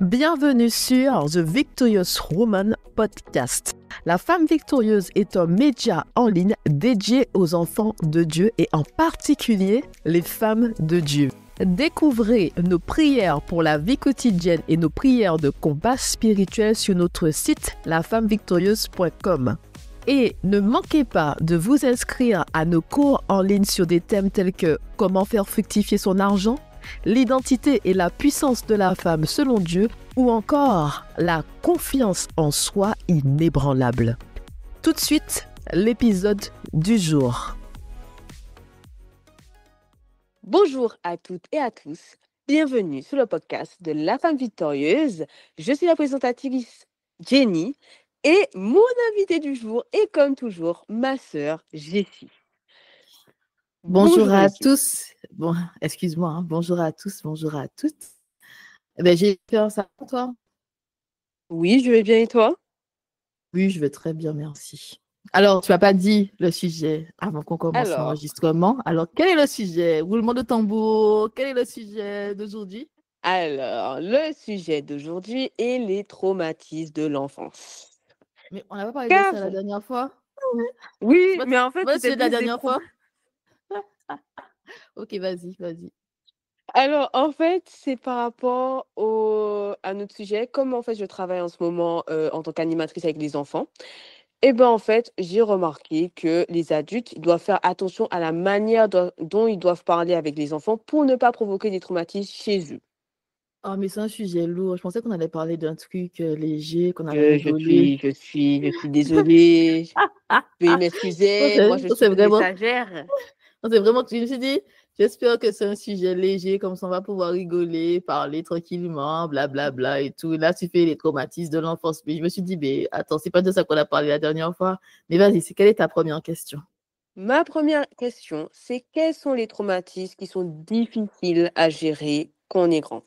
Bienvenue sur The Victorious Woman Podcast. La femme victorieuse est un média en ligne dédié aux enfants de Dieu et en particulier les femmes de Dieu. Découvrez nos prières pour la vie quotidienne et nos prières de combat spirituel sur notre site lafemmevictorieuse.com. Et ne manquez pas de vous inscrire à nos cours en ligne sur des thèmes tels que comment faire fructifier son argent, l'identité et la puissance de la femme selon Dieu ou encore la confiance en soi inébranlable. Tout de suite, l'épisode du jour. Bonjour à toutes et à tous, bienvenue sur le podcast de La Femme Victorieuse. Je suis la présentatrice Jenny et mon invité du jour est comme toujours ma sœur Jessie. Bonjour à Jessie. tous. Excuse-moi. Bonjour à tous, bonjour à toutes. J'ai peur ça pour toi. Oui, je vais bien et toi? Oui, je vais très bien, merci. Alors, tu m'as pas dit le sujet avant qu'on commence l'enregistrement. Alors, quel est le sujet? Roulement de tambour. Quel est le sujet d'aujourd'hui? Alors, le sujet d'aujourd'hui est les traumatismes de l'enfance. Mais on n'a pas parlé de ça la dernière fois? Oui, mais en fait, c'était la dernière fois. Ok, vas-y. Alors, en fait, c'est par rapport à notre sujet. Comme en fait, je travaille en ce moment en tant qu'animatrice avec les enfants, et ben en fait, j'ai remarqué que les adultes ils doivent faire attention à la manière dont ils doivent parler avec les enfants pour ne pas provoquer des traumatismes chez eux. Oh, mais c'est un sujet lourd. Je pensais qu'on allait parler d'un truc léger, qu'on allait rigoler. Je suis désolée. Veuillez m'excuser. Moi, je suis une messagère. C'est vraiment, je me suis dit, j'espère que c'est un sujet léger, comme ça on va pouvoir rigoler, parler tranquillement, blablabla et tout. Et là, tu fais les traumatismes de l'enfance. Mais je me suis dit, mais attends, c'est pas de ça qu'on a parlé la dernière fois. Mais vas-y, quelle est ta première question? Ma première question, c'est quels sont les traumatismes qui sont difficiles à gérer quand on est grand?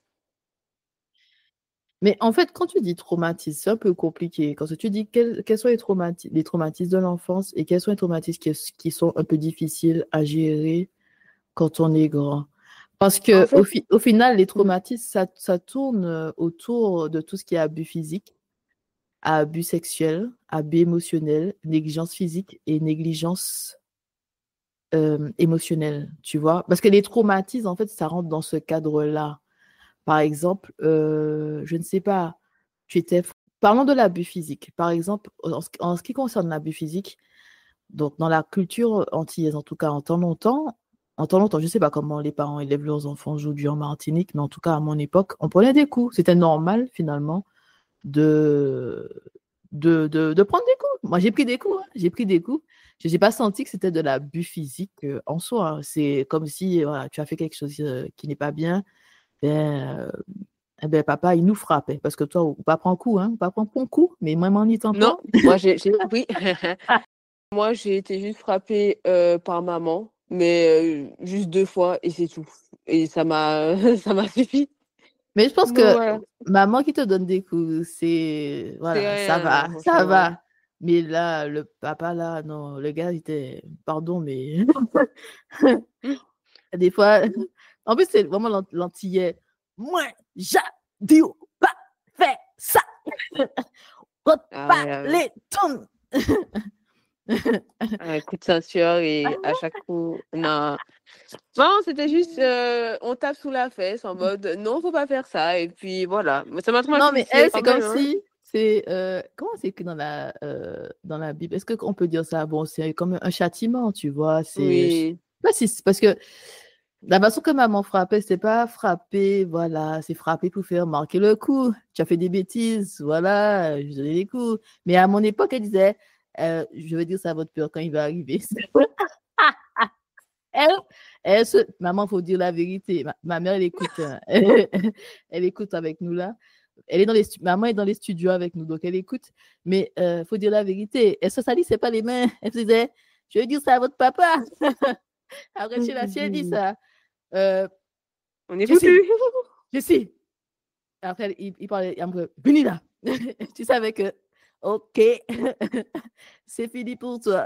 Mais en fait, quand tu dis traumatisme, c'est un peu compliqué. Quand tu dis quels sont les traumatismes de l'enfance et quels sont les traumatismes qui sont un peu difficiles à gérer quand on est grand. Parce que En fait, au final, les traumatismes, ça tourne autour de tout ce qui est abus physique, abus sexuel, abus émotionnel, négligence physique et négligence émotionnelle, tu vois. Parce que les traumatismes, en fait, ça rentre dans ce cadre-là. Par exemple, je ne sais pas, Parlons de l'abus physique. Par exemple, en ce qui concerne l'abus physique, donc dans la culture antillaise, en tout cas en temps longtemps, je ne sais pas comment les parents élèvent leurs enfants aujourd'hui en Martinique, mais en tout cas à mon époque, on prenait des coups. C'était normal finalement de prendre des coups. Moi, j'ai pris des coups. Je n'ai pas senti que c'était de l'abus physique en soi. Hein. C'est comme si voilà, tu as fait quelque chose qui n'est pas bien. Papa, il nous frappait. Parce que toi, on ne pas prendre coup, hein, pas prendre ton coup, mais moi, m'en y non, moi oui. Moi, j'ai été juste frappée par maman, mais juste 2 fois et c'est tout. Et ça m'a suffi. Mais je pense Donc, que voilà. maman qui te donne des coups, c'est voilà, C'est ça rien, va, non, ça franchement. va. Mais là, le papa là, non, le gars il était, pardon, mais des fois, en plus c'est vraiment l'antillais. Moi, j'ai dit pas faire ça. Ah Pas ouais. les tournes. Un coup de ceinture et à chaque coup, non. Non, c'était juste, on tape sous la fesse en mode non, faut pas faire ça. Et puis voilà. Mais ça m'a Non, mais traumatisée elle, quand c'est comme même. Hein. si c'est comment c'est que dans la Bible, est-ce qu'on peut dire ça? Bon, c'est comme un châtiment, tu vois. Oui. Pas si, parce que la façon que maman frappait, c'est pas frapper, voilà, c'est frapper pour faire marquer le coup. Tu as fait des bêtises, voilà, je donnais des coups. Mais à mon époque, elle disait, je veux dire ça à votre père quand il va arriver. Maman, il faut dire la vérité. Ma mère, elle écoute, elle écoute avec nous là. Maman est dans les studios avec nous, donc elle écoute. Mais il faut dire la vérité. Elle se salit, c'est pas les mains. Elle disait, je vais dire ça à votre papa. Après, chez la elle dit ça. On est Jessie, foutu. Jessie. Après, il parlait, il me dit, venez là. Tu savais que, ok, c'est fini pour toi.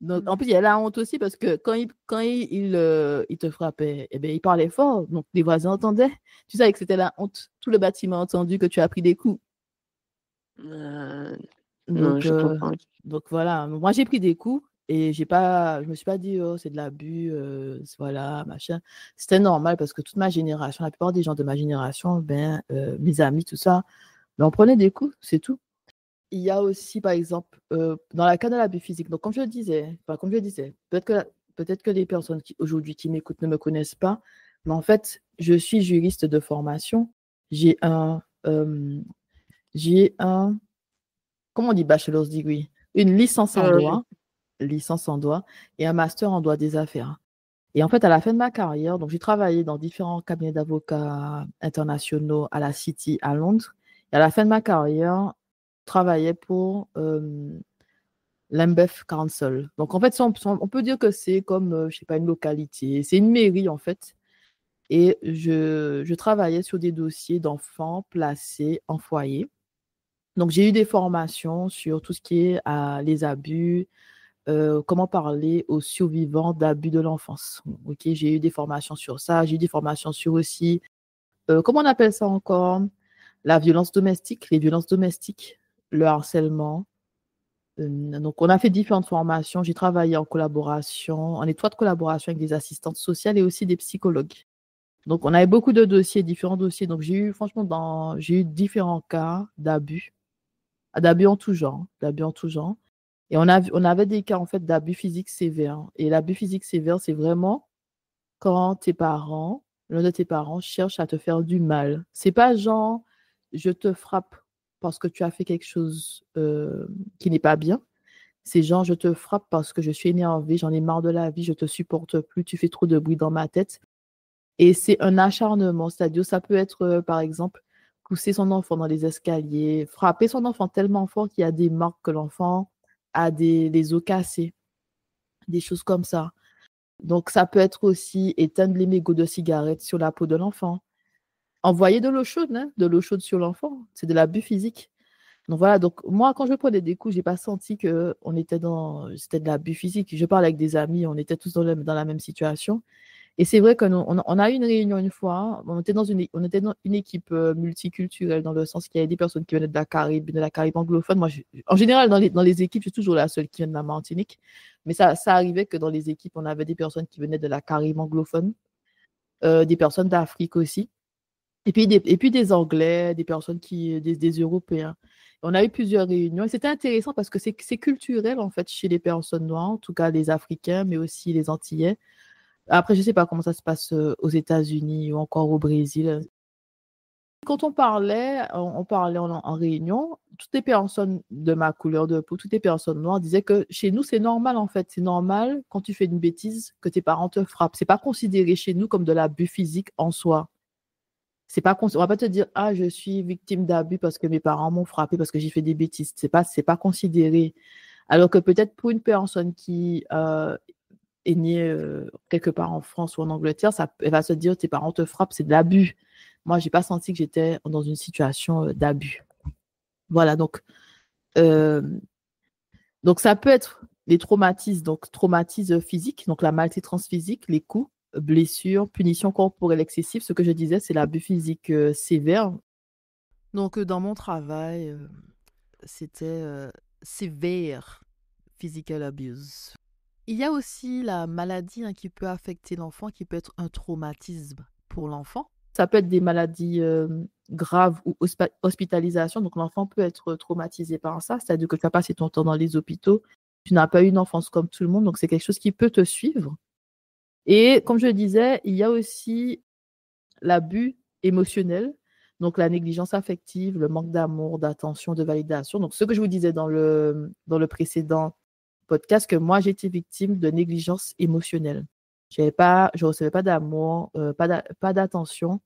Donc, en plus, il y a la honte aussi parce que il te frappait, eh bien, il parlait fort. Donc, les voisins entendaient. Tu savais que c'était la honte. Tout le bâtiment a entendu que tu as pris des coups. Non, Donc, je comprends. donc voilà. Moi, j'ai pris des coups et je me suis pas dit, oh, c'est de l'abus, voilà, machin. C'était normal parce que toute ma génération, la plupart des gens de ma génération, ben, mes amis, tout ça, ben, on prenait des coups, c'est tout. Il y a aussi, par exemple, dans la cas de l'abus physique, donc comme je le disais, peut-être que les personnes aujourd'hui qui m'écoutent ne me connaissent pas, mais en fait, je suis juriste de formation. J'ai un, euh, j'ai un, comment on dit bachelor's degree? Une licence en droit et un master en droit des affaires. Et en fait, à la fin de ma carrière, donc j'ai travaillé dans différents cabinets d'avocats internationaux à la City à Londres. Et à la fin de ma carrière, je travaillais pour Lambeth Council. Donc en fait, on peut dire que c'est comme, je sais pas, une localité. C'est une mairie en fait. Et je travaillais sur des dossiers d'enfants placés en foyer. Donc j'ai eu des formations sur tout ce qui est les abus, comment parler aux survivants d'abus de l'enfance. Ok, j'ai eu des formations sur ça. J'ai eu des formations sur aussi, comment on appelle ça encore? La violence domestique, les violences domestiques, le harcèlement. Donc, on a fait différentes formations. J'ai travaillé en collaboration, en étroite collaboration avec des assistantes sociales et aussi des psychologues. Donc, on avait beaucoup de dossiers, différents dossiers. Donc, j'ai eu différents cas d'abus en tout genre, d'abus en tout genre. Et on avait des cas, en fait, d'abus physiques sévères. Et l'abus physique sévère, c'est vraiment quand l'un de tes parents cherche à te faire du mal. C'est pas genre, je te frappe parce que tu as fait quelque chose qui n'est pas bien. C'est genre, je te frappe parce que je suis énervée, j'en ai marre de la vie, je te supporte plus, tu fais trop de bruit dans ma tête. Et c'est un acharnement, c'est-à-dire, ça peut être, par exemple, pousser son enfant dans les escaliers, frapper son enfant tellement fort qu'il y a des marques que l'enfant a des os cassés, des choses comme ça. Donc, ça peut être aussi éteindre les mégots de cigarettes sur la peau de l'enfant. Envoyer de l'eau chaude, hein, de l'eau chaude sur l'enfant, c'est de l'abus physique. Donc voilà, donc moi, quand je prenais des coups, j'ai pas senti que c'était de l'abus physique. Je parle avec des amis, on était tous dans la même situation. Et c'est vrai qu'on a eu une réunion une fois, on était dans une équipe multiculturelle, dans le sens qu'il y avait des personnes qui venaient de la Caraïbe anglophone. Moi, en général, dans les équipes, je suis toujours la seule qui vient de la Martinique. Mais ça arrivait que dans les équipes, on avait des personnes qui venaient de la Caraïbe anglophone, des personnes d'Afrique aussi. Et puis des Anglais, des Européens. On a eu plusieurs réunions et c'était intéressant parce que c'est culturel en fait chez les personnes noires, en tout cas les Africains, mais aussi les Antillais. Après, je ne sais pas comment ça se passe aux États-Unis ou encore au Brésil. Quand on parlait en réunion, toutes les personnes de ma couleur de peau, toutes les personnes noires disaient que chez nous, c'est normal en fait. C'est normal quand tu fais une bêtise que tes parents te frappent. C'est pas considéré chez nous comme de l'abus physique en soi. On va pas te dire, ah, je suis victime d'abus parce que mes parents m'ont frappé parce que j'ai fait des bêtises. C'est pas considéré. Alors que peut-être pour une personne qui est née quelque part en France ou en Angleterre, elle va se dire, tes parents te frappent, c'est de l'abus. Moi, j'ai pas senti que j'étais dans une situation d'abus. Voilà, euh, donc ça peut être les traumatismes, donc traumatismes physiques, donc la maltraitance physique, les coups, blessures, punitions corporelles excessives. Ce que je disais, c'est l'abus physique sévère. Donc dans mon travail, c'était severe physical abuse. Il y a aussi la maladie qui peut affecter l'enfant, qui peut être un traumatisme pour l'enfant. Ça peut être des maladies graves ou hospitalisation. Donc, l'enfant peut être traumatisé par ça. C'est-à-dire que tu as passé ton temps dans les hôpitaux. Tu n'as pas eu une enfance comme tout le monde. Donc, c'est quelque chose qui peut te suivre. Et comme je le disais, il y a aussi l'abus émotionnel. Donc, la négligence affective, le manque d'amour, d'attention, de validation. Donc, ce que je vous disais dans le précédent podcast, que moi, j'étais victime de négligence émotionnelle. Je recevais pas d'amour, pas d'attention.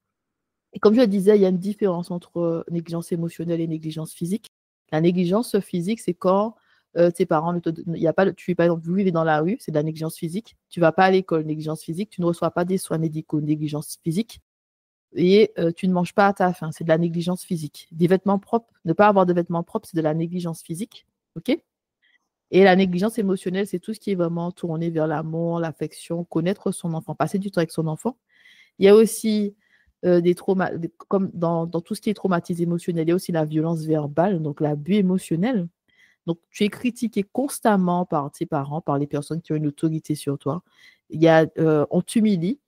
Et comme je le disais, il y a une différence entre négligence émotionnelle et négligence physique. La négligence physique, c'est quand tes parents il y a pas, tu, par exemple, vous vivez dans la rue, c'est de la négligence physique. Tu vas pas à l'école, négligence physique. Tu ne reçois pas des soins médicaux, négligence physique. Et tu ne manges pas à ta faim, c'est de la négligence physique. Des vêtements propres, ne pas avoir de vêtements propres, c'est de la négligence physique. OK? Et la négligence émotionnelle, c'est tout ce qui est vraiment tourné vers l'amour, l'affection, connaître son enfant, passer du temps avec son enfant. Il y a aussi des traumas, comme dans tout ce qui est traumatisme émotionnel, il y a aussi la violence verbale, donc l'abus émotionnel. Donc, tu es critiqué constamment par tes parents, par les personnes qui ont une autorité sur toi. On t'humilie,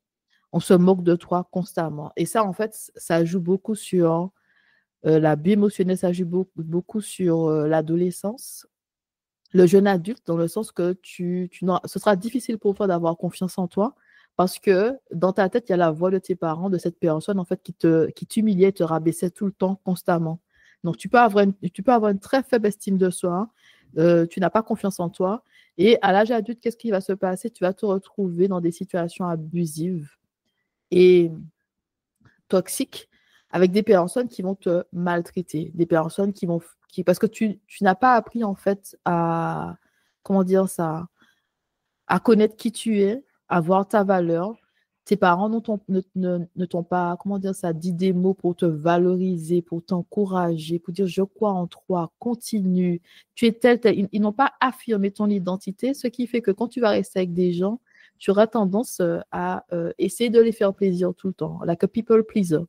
on se moque de toi constamment. Et ça, en fait, ça joue beaucoup sur l'abus émotionnel, ça joue beaucoup sur l'adolescence, le jeune adulte, dans le sens que ce sera difficile pour toi d'avoir confiance en toi parce que dans ta tête, il y a la voix de tes parents, de cette personne, en fait, qui t'humiliait, te rabaissait tout le temps, constamment. Donc, tu peux avoir une très faible estime de soi, tu n'as pas confiance en toi. Et à l'âge adulte, qu'est-ce qui va se passer? Tu vas te retrouver dans des situations abusives et toxiques avec des personnes qui vont te maltraiter, des personnes parce que tu n'as pas appris en fait comment dire ça, à connaître qui tu es, à voir ta valeur. Tes parents ne t'ont pas, comment dire ça, dit des mots pour te valoriser, pour t'encourager, pour dire je crois en toi, continue, tu es tel. Ils n'ont pas affirmé ton identité, ce qui fait que quand tu vas rester avec des gens, tu auras tendance à essayer de les faire plaisir tout le temps, like a people pleaser.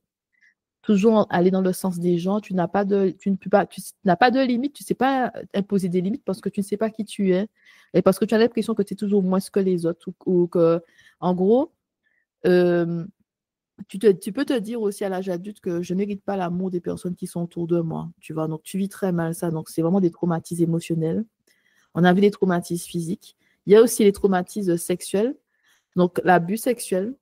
Toujours aller dans le sens des gens, tu ne peux pas, tu n'as pas de limite, tu ne sais pas imposer des limites parce que tu ne sais pas qui tu es et parce que tu as l'impression que tu es toujours moins que les autres ou que, en gros, euh, tu peux te dire aussi à l'âge adulte que je ne mérite pas l'amour des personnes qui sont autour de moi, tu vois, donc tu vis très mal ça, donc c'est vraiment des traumatismes émotionnels. On a vu les traumatismes physiques. Il y a aussi les traumatismes sexuels, donc l'abus sexuel.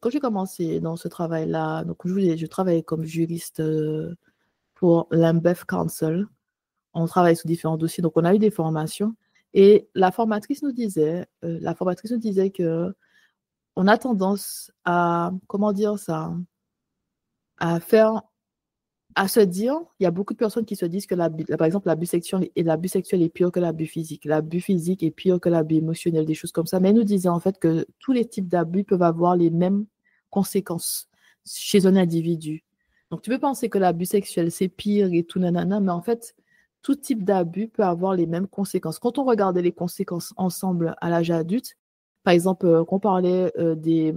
Quand j'ai commencé dans ce travail-là, donc je travaillais comme juriste pour l'Ambeth Council. On travaille sur différents dossiers, donc on a eu des formations. Et la formatrice nous disait que on a tendance à, comment dire ça, à faire, à se dire, il y a beaucoup de personnes qui se disent que par exemple, l'abus sexuel est pire que l'abus physique. L'abus physique est pire que l'abus émotionnel, des choses comme ça. Mais elle nous disait en fait que tous les types d'abus peuvent avoir les mêmes conséquences chez un individu. Donc, tu peux penser que l'abus sexuel, c'est pire et tout, nanana, mais en fait, tout type d'abus peut avoir les mêmes conséquences. Quand on regardait les conséquences ensemble à l'âge adulte, par exemple, qu'on parlait des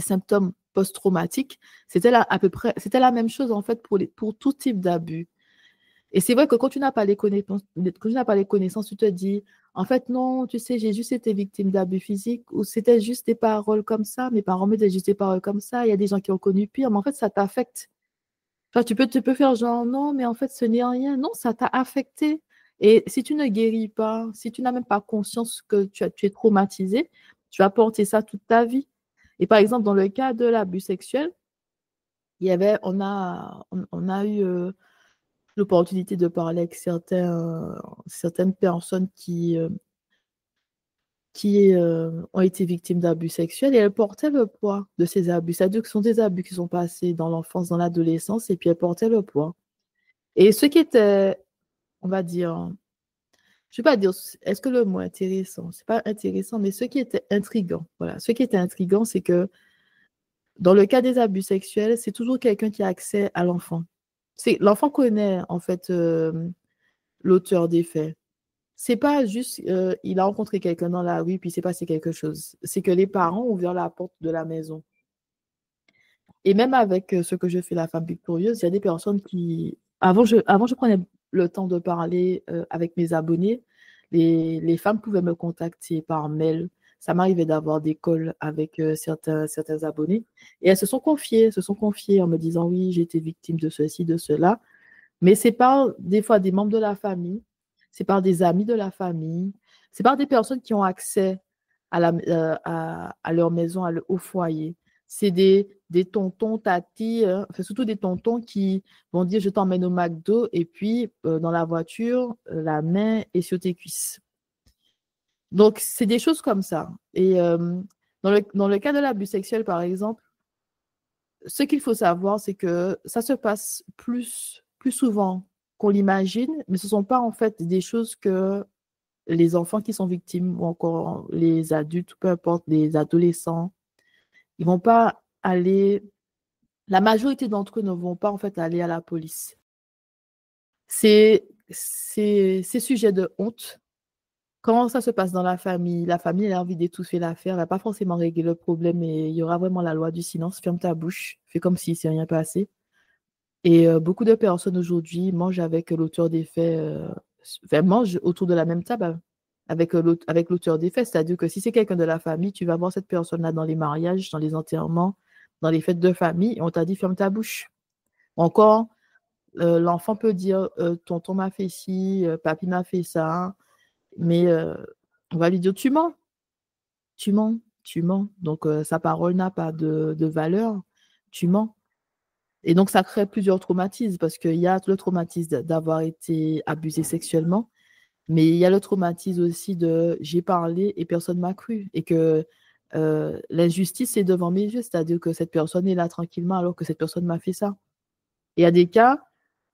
symptômes post-traumatiques, c'était la même chose en fait pour tout type d'abus. Et c'est vrai que quand tu n'as pas les connaissances, tu te dis, en fait, non, tu sais, j'ai juste été victime d'abus physiques ou c'était juste des paroles comme ça, mes parents me disaient juste des paroles comme ça, il y a des gens qui ont connu pire, mais en fait, ça t'affecte. Enfin, tu peux faire genre, non, mais en fait, ce n'est rien. Non, ça t'a affecté. Et si tu ne guéris pas, si tu n'as même pas conscience que tu es traumatisé, tu vas porter ça toute ta vie. Et par exemple, dans le cas de l'abus sexuel, on a eu l'opportunité de parler avec certaines personnes qui ont été victimes d'abus sexuels et elles portaient le poids de ces abus. C'est-à-dire que ce sont des abus qui sont passés dans l'enfance, dans l'adolescence, et puis elles portaient le poids. Et ce qui était, on va dire, je ne vais pas dire, est-ce que le mot intéressant, c'est pas intéressant, mais ce qui était intriguant, voilà, ce qui était intriguant, c'est que dans le cas des abus sexuels, c'est toujours quelqu'un qui a accès à l'enfant. L'enfant connaît, en fait, l'auteur des faits. C'est pas juste, il a rencontré quelqu'un dans la rue, puis il s'est passé quelque chose. C'est que les parents ont ouvert la porte de la maison. Et même avec ce que je fais, la femme victorieuse, il y a des personnes qui... Avant, je prenais le temps de parler avec mes abonnés. Les femmes pouvaient me contacter par mail. Ça m'arrivait d'avoir des calls avec certains abonnés. Et elles se sont confiées en me disant, oui, j'ai été victime de ceci, de cela. Mais c'est par des fois des membres de la famille, c'est par des amis de la famille, c'est par des personnes qui ont accès à leur maison, au foyer. C'est des tontons, tatis, enfin, surtout des tontons qui vont dire je t'emmène au McDo et puis dans la voiture, la main est sur tes cuisses. Donc, c'est des choses comme ça. Et dans le cas de l'abus sexuel, par exemple, ce qu'il faut savoir, c'est que ça se passe plus souvent qu'on l'imagine, mais ce ne sont pas en fait des choses que les enfants qui sont victimes ou encore les adultes, peu importe, les adolescents, ils vont pas aller, la majorité d'entre eux ne vont pas en fait aller à la police. C'est c'est sujet de honte. Comment ça se passe dans la famille? La famille, elle a envie d'étouffer l'affaire, elle va pas forcément régler le problème et il y aura vraiment la loi du silence. Ferme ta bouche, fais comme si c'est rien passé. Et beaucoup de personnes aujourd'hui mangent avec l'auteur des faits, enfin, mangent autour de la même table avec l'auteur des faits. C'est-à-dire que si c'est quelqu'un de la famille, tu vas voir cette personne-là dans les mariages, dans les enterrements, dans les fêtes de famille, et on t'a dit ferme ta bouche. Encore, l'enfant peut dire tonton m'a fait ci, papy m'a fait ça, mais on va lui dire tu mens, tu mens, tu mens. Donc sa parole n'a pas de valeur, tu mens. Et donc, ça crée plusieurs traumatismes parce qu'il y a le traumatisme d'avoir été abusé sexuellement, mais il y a le traumatisme aussi de j'ai parlé et personne ne m'a cru et que l'injustice est devant mes yeux, c'est-à-dire que cette personne est là tranquillement alors que cette personne m'a fait ça. Et il y a des cas,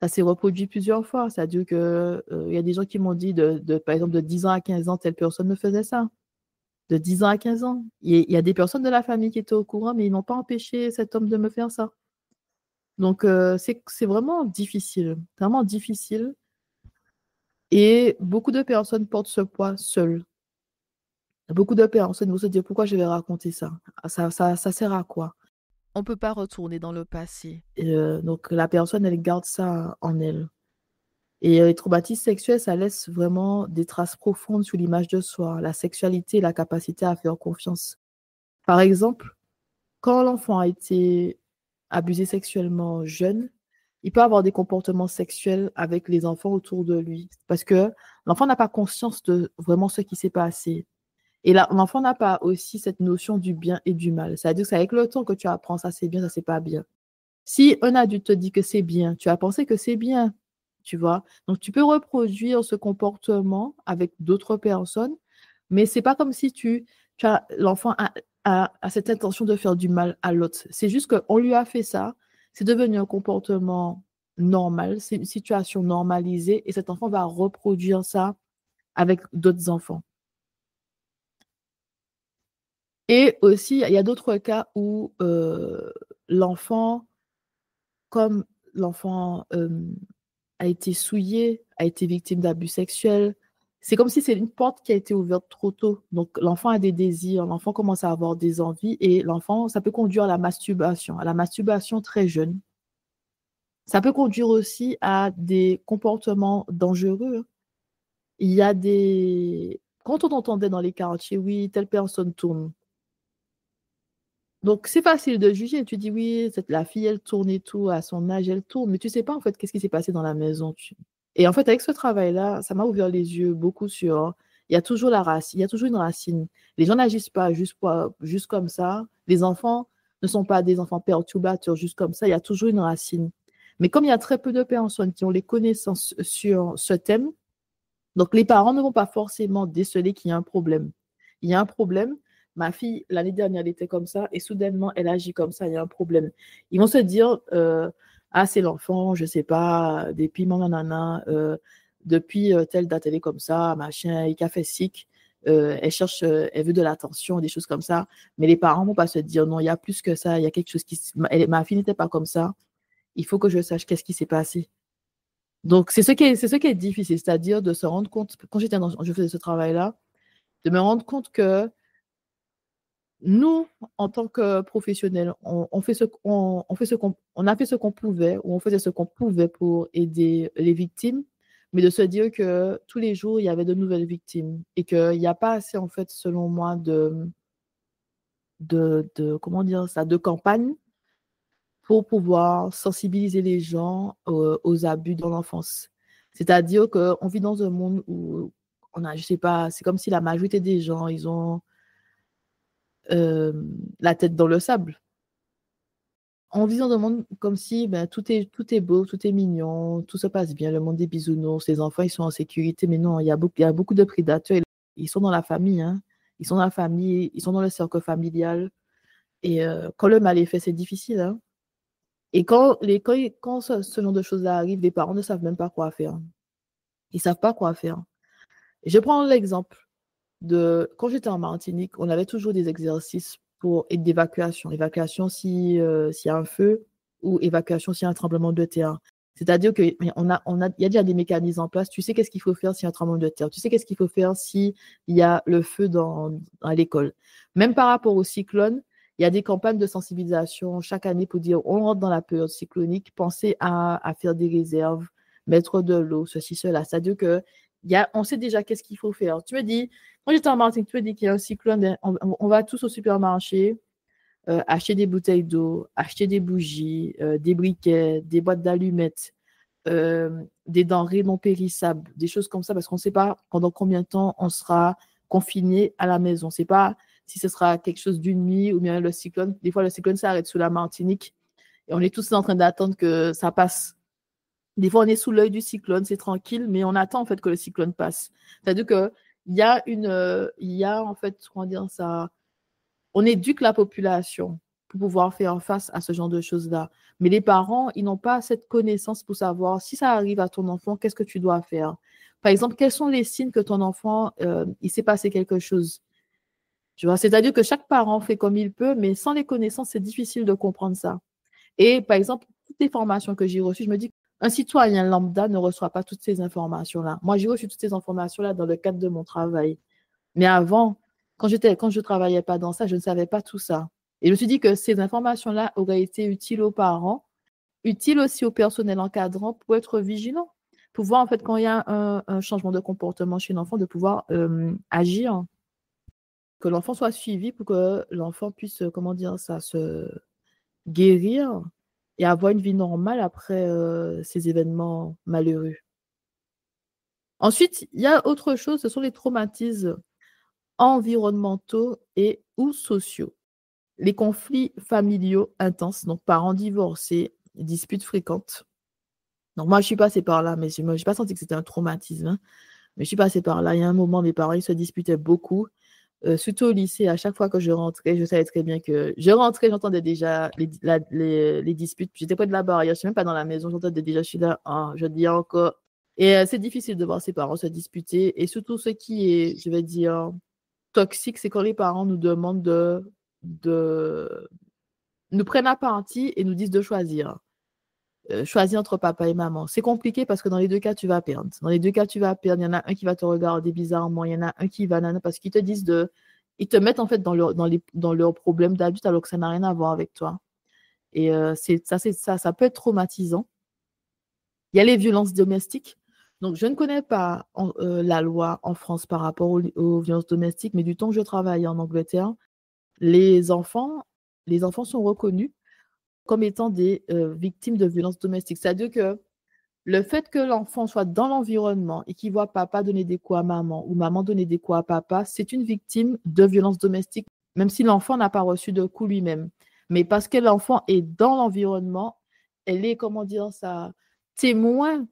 ça s'est reproduit plusieurs fois, c'est-à-dire que il y a des gens qui m'ont dit, par exemple, de 10 ans à 15 ans, telle personne me faisait ça. De 10 ans à 15 ans. Il y a des personnes de la famille qui étaient au courant, mais ils n'ont pas empêché cet homme de me faire ça. Donc, c'est vraiment difficile, vraiment difficile. Et beaucoup de personnes portent ce poids seules. Beaucoup de personnes vont se dire pourquoi je vais raconter ça? Ça sert à quoi? On ne peut pas retourner dans le passé. Donc, la personne, elle garde ça en elle. Et les traumatismes sexuels, ça laisse vraiment des traces profondes sur l'image de soi, la sexualité et la capacité à faire confiance. Par exemple, quand l'enfant a été abusé sexuellement jeune, il peut avoir des comportements sexuels avec les enfants autour de lui parce que l'enfant n'a pas conscience de vraiment ce qui s'est passé. Et l'enfant n'a pas aussi cette notion du bien et du mal. C'est-à-dire que c'est avec le temps que tu apprends ça c'est bien, ça c'est pas bien. Si un adulte te dit que c'est bien, tu as pensé que c'est bien, tu vois. Donc tu peux reproduire ce comportement avec d'autres personnes, mais c'est pas comme si l'enfant a cette intention de faire du mal à l'autre. C'est juste qu'on lui a fait ça, c'est devenu un comportement normal, c'est une situation normalisée et cet enfant va reproduire ça avec d'autres enfants. Et aussi, il y a d'autres cas où l'enfant, comme l'enfant a été souillé, a été victime d'abus sexuels, c'est comme si c'est une porte qui a été ouverte trop tôt. Donc, l'enfant a des désirs, l'enfant commence à avoir des envies et l'enfant, ça peut conduire à la masturbation très jeune. Ça peut conduire aussi à des comportements dangereux. Il y a des... Quand on entendait dans les quartiers, oui, telle personne tourne. Donc, c'est facile de juger. Tu dis, oui, la fille, elle tourne et tout, à son âge, elle tourne, mais tu ne sais pas, en fait, qu'est-ce qui s'est passé dans la maison. Et en fait, avec ce travail-là, ça m'a ouvert les yeux beaucoup sur... Il y a toujours la racine, il y a toujours une racine. Les gens n'agissent pas juste comme ça. Les enfants ne sont pas des enfants perturbateurs juste comme ça. Il y a toujours une racine. Mais comme il y a très peu de personnes qui ont les connaissances sur ce thème, donc les parents ne vont pas forcément déceler qu'il y a un problème. Il y a un problème. Ma fille, l'année dernière, elle était comme ça et soudainement, elle agit comme ça. Il y a un problème. Ils vont se dire, ah, c'est l'enfant, je ne sais pas, depuis mon nanana, depuis telle date, elle est comme ça, machin, il a fait sick. Elle cherche, elle veut de l'attention, des choses comme ça. Mais les parents ne vont pas se dire, non, il y a plus que ça, il y a quelque chose ma fille n'était pas comme ça. Il faut que je sache qu'est-ce qui s'est passé. Donc, c'est ce qui est difficile, c'est-à-dire de se rendre compte, quand je faisais ce travail-là, de me rendre compte que nous, en tant que professionnels, on a fait ce qu'on pouvait, ou on faisait ce qu'on pouvait pour aider les victimes, mais de se dire que tous les jours, il y avait de nouvelles victimes et qu'il n'y a pas assez, en fait, selon moi, comment dire ça, de campagne pour pouvoir sensibiliser les gens aux abus dans l'enfance. C'est-à-dire qu'on vit dans un monde où je sais pas, c'est comme si la majorité des gens, ils ont la tête dans le sable. On vit dans un monde comme si tout est beau, tout est mignon, tout se passe bien, le monde des bisounours, les enfants, ils sont en sécurité, mais non, il y a beaucoup de prédateurs. Ils sont dans la famille, hein. Ils sont dans la famille, ils sont dans le cercle familial. Et quand le mal est fait, c'est difficile, hein. Et quand ce genre de choses arrive, les parents ne savent même pas quoi faire. Ils ne savent pas quoi faire. Je prends l'exemple de quand j'étais en Martinique, on avait toujours des exercices pour d'évacuation. Évacuation s'il y a un feu ou évacuation s'il y a un tremblement de terre. C'est-à-dire qu'il y a déjà des mécanismes en place. Tu sais qu'est-ce qu'il faut faire s'il y a un tremblement de terre. Tu sais qu'est-ce qu'il faut faire s'il y a le feu à l'école. Même par rapport au cyclone, il y a des campagnes de sensibilisation chaque année pour dire on rentre dans la période cyclonique, pensez à faire des réserves, mettre de l'eau, ceci, cela. C'est-à-dire on sait déjà qu'est-ce qu'il faut faire. Tu me dis, quand j'étais en Martinique, tu me dis qu'il y a un cyclone, on va tous au supermarché, acheter des bouteilles d'eau, acheter des bougies, des briquets, des boîtes d'allumettes, des denrées non périssables, des choses comme ça, parce qu'on ne sait pas pendant combien de temps on sera confiné à la maison. On ne sait pas si ce sera quelque chose d'une nuit ou bien le cyclone. Des fois, le cyclone s'arrête sous la Martinique et on est tous en train d'attendre que ça passe. Des fois, on est sous l'œil du cyclone, c'est tranquille, mais on attend en fait que le cyclone passe. C'est-à-dire qu'il y a en fait, comment dire ça, on éduque la population pour pouvoir faire face à ce genre de choses-là. Mais les parents, ils n'ont pas cette connaissance pour savoir si ça arrive à ton enfant, qu'est-ce que tu dois faire. Par exemple, quels sont les signes que ton enfant, il s'est passé quelque chose. Tu vois, c'est-à-dire que chaque parent fait comme il peut, mais sans les connaissances, c'est difficile de comprendre ça. Et par exemple, toutes les formations que j'ai reçues, je me dis qu'un citoyen lambda ne reçoit pas toutes ces informations-là. Moi, j'ai reçu toutes ces informations-là dans le cadre de mon travail. Mais avant, quand je ne travaillais pas dans ça, je ne savais pas tout ça. Et je me suis dit que ces informations-là auraient été utiles aux parents, utiles aussi au personnel encadrant pour être vigilant, pour voir en fait quand il y a un changement de comportement chez l'enfant, de pouvoir agir, que l'enfant soit suivi pour que l'enfant puisse, comment dire ça, se guérir et avoir une vie normale après ces événements malheureux. Ensuite, il y a autre chose, ce sont les traumatismes environnementaux et ou sociaux. Les conflits familiaux intenses, donc parents divorcés, disputes fréquentes. Donc moi, je suis passée par là, mais je n'ai pas senti que c'était un traumatisme, hein, mais je suis passée par là. Il y a un moment, mes parents ils se disputaient beaucoup, surtout au lycée. À chaque fois que je rentrais, je savais très bien que je rentrais, j'entendais déjà les disputes. J'étais près de la barrière, je ne suis même pas dans la maison, j'entendais déjà, je suis là, je dis encore. Et c'est difficile de voir ses parents se disputer. Et surtout ce qui est, je vais dire, toxique, c'est quand les parents nous demandent nous prennent à partie et nous disent de choisir. Choisir entre papa et maman. C'est compliqué parce que dans les deux cas, tu vas perdre. Dans les deux cas, tu vas perdre. Il y en a un qui va te regarder bizarrement, il y en a un qui va parce qu'ils te disent ils te mettent en fait dans leurs problèmes d'adulte alors que ça n'a rien à voir avec toi. Et ça peut être traumatisant. Il y a les violences domestiques. Donc, je ne connais pas la loi en France par rapport aux violences domestiques, mais du temps que je travaille en Angleterre, les enfants sont reconnus comme étant des victimes de violences domestiques. C'est-à-dire que le fait que l'enfant soit dans l'environnement et qu'il voit papa donner des coups à maman ou maman donner des coups à papa, c'est une victime de violences domestiques, même si l'enfant n'a pas reçu de coups lui-même. Mais parce que l'enfant est dans l'environnement, elle est, comment dire ça, témoin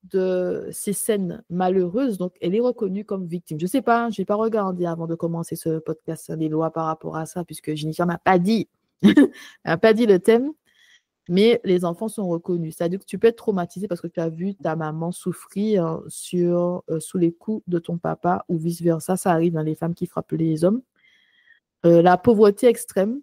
de ces scènes malheureuses, donc elle est reconnue comme victime. Je ne sais pas, je n'ai pas regardé avant de commencer ce podcast les lois par rapport à ça, puisque Jennifer n'a pas dit, n'a pas dit le thème, mais les enfants sont reconnus. C'est-à-dire que tu peux être traumatisé parce que tu as vu ta maman souffrir sous les coups de ton papa ou vice-versa. Ça arrive dans les femmes qui frappent les hommes. La pauvreté extrême,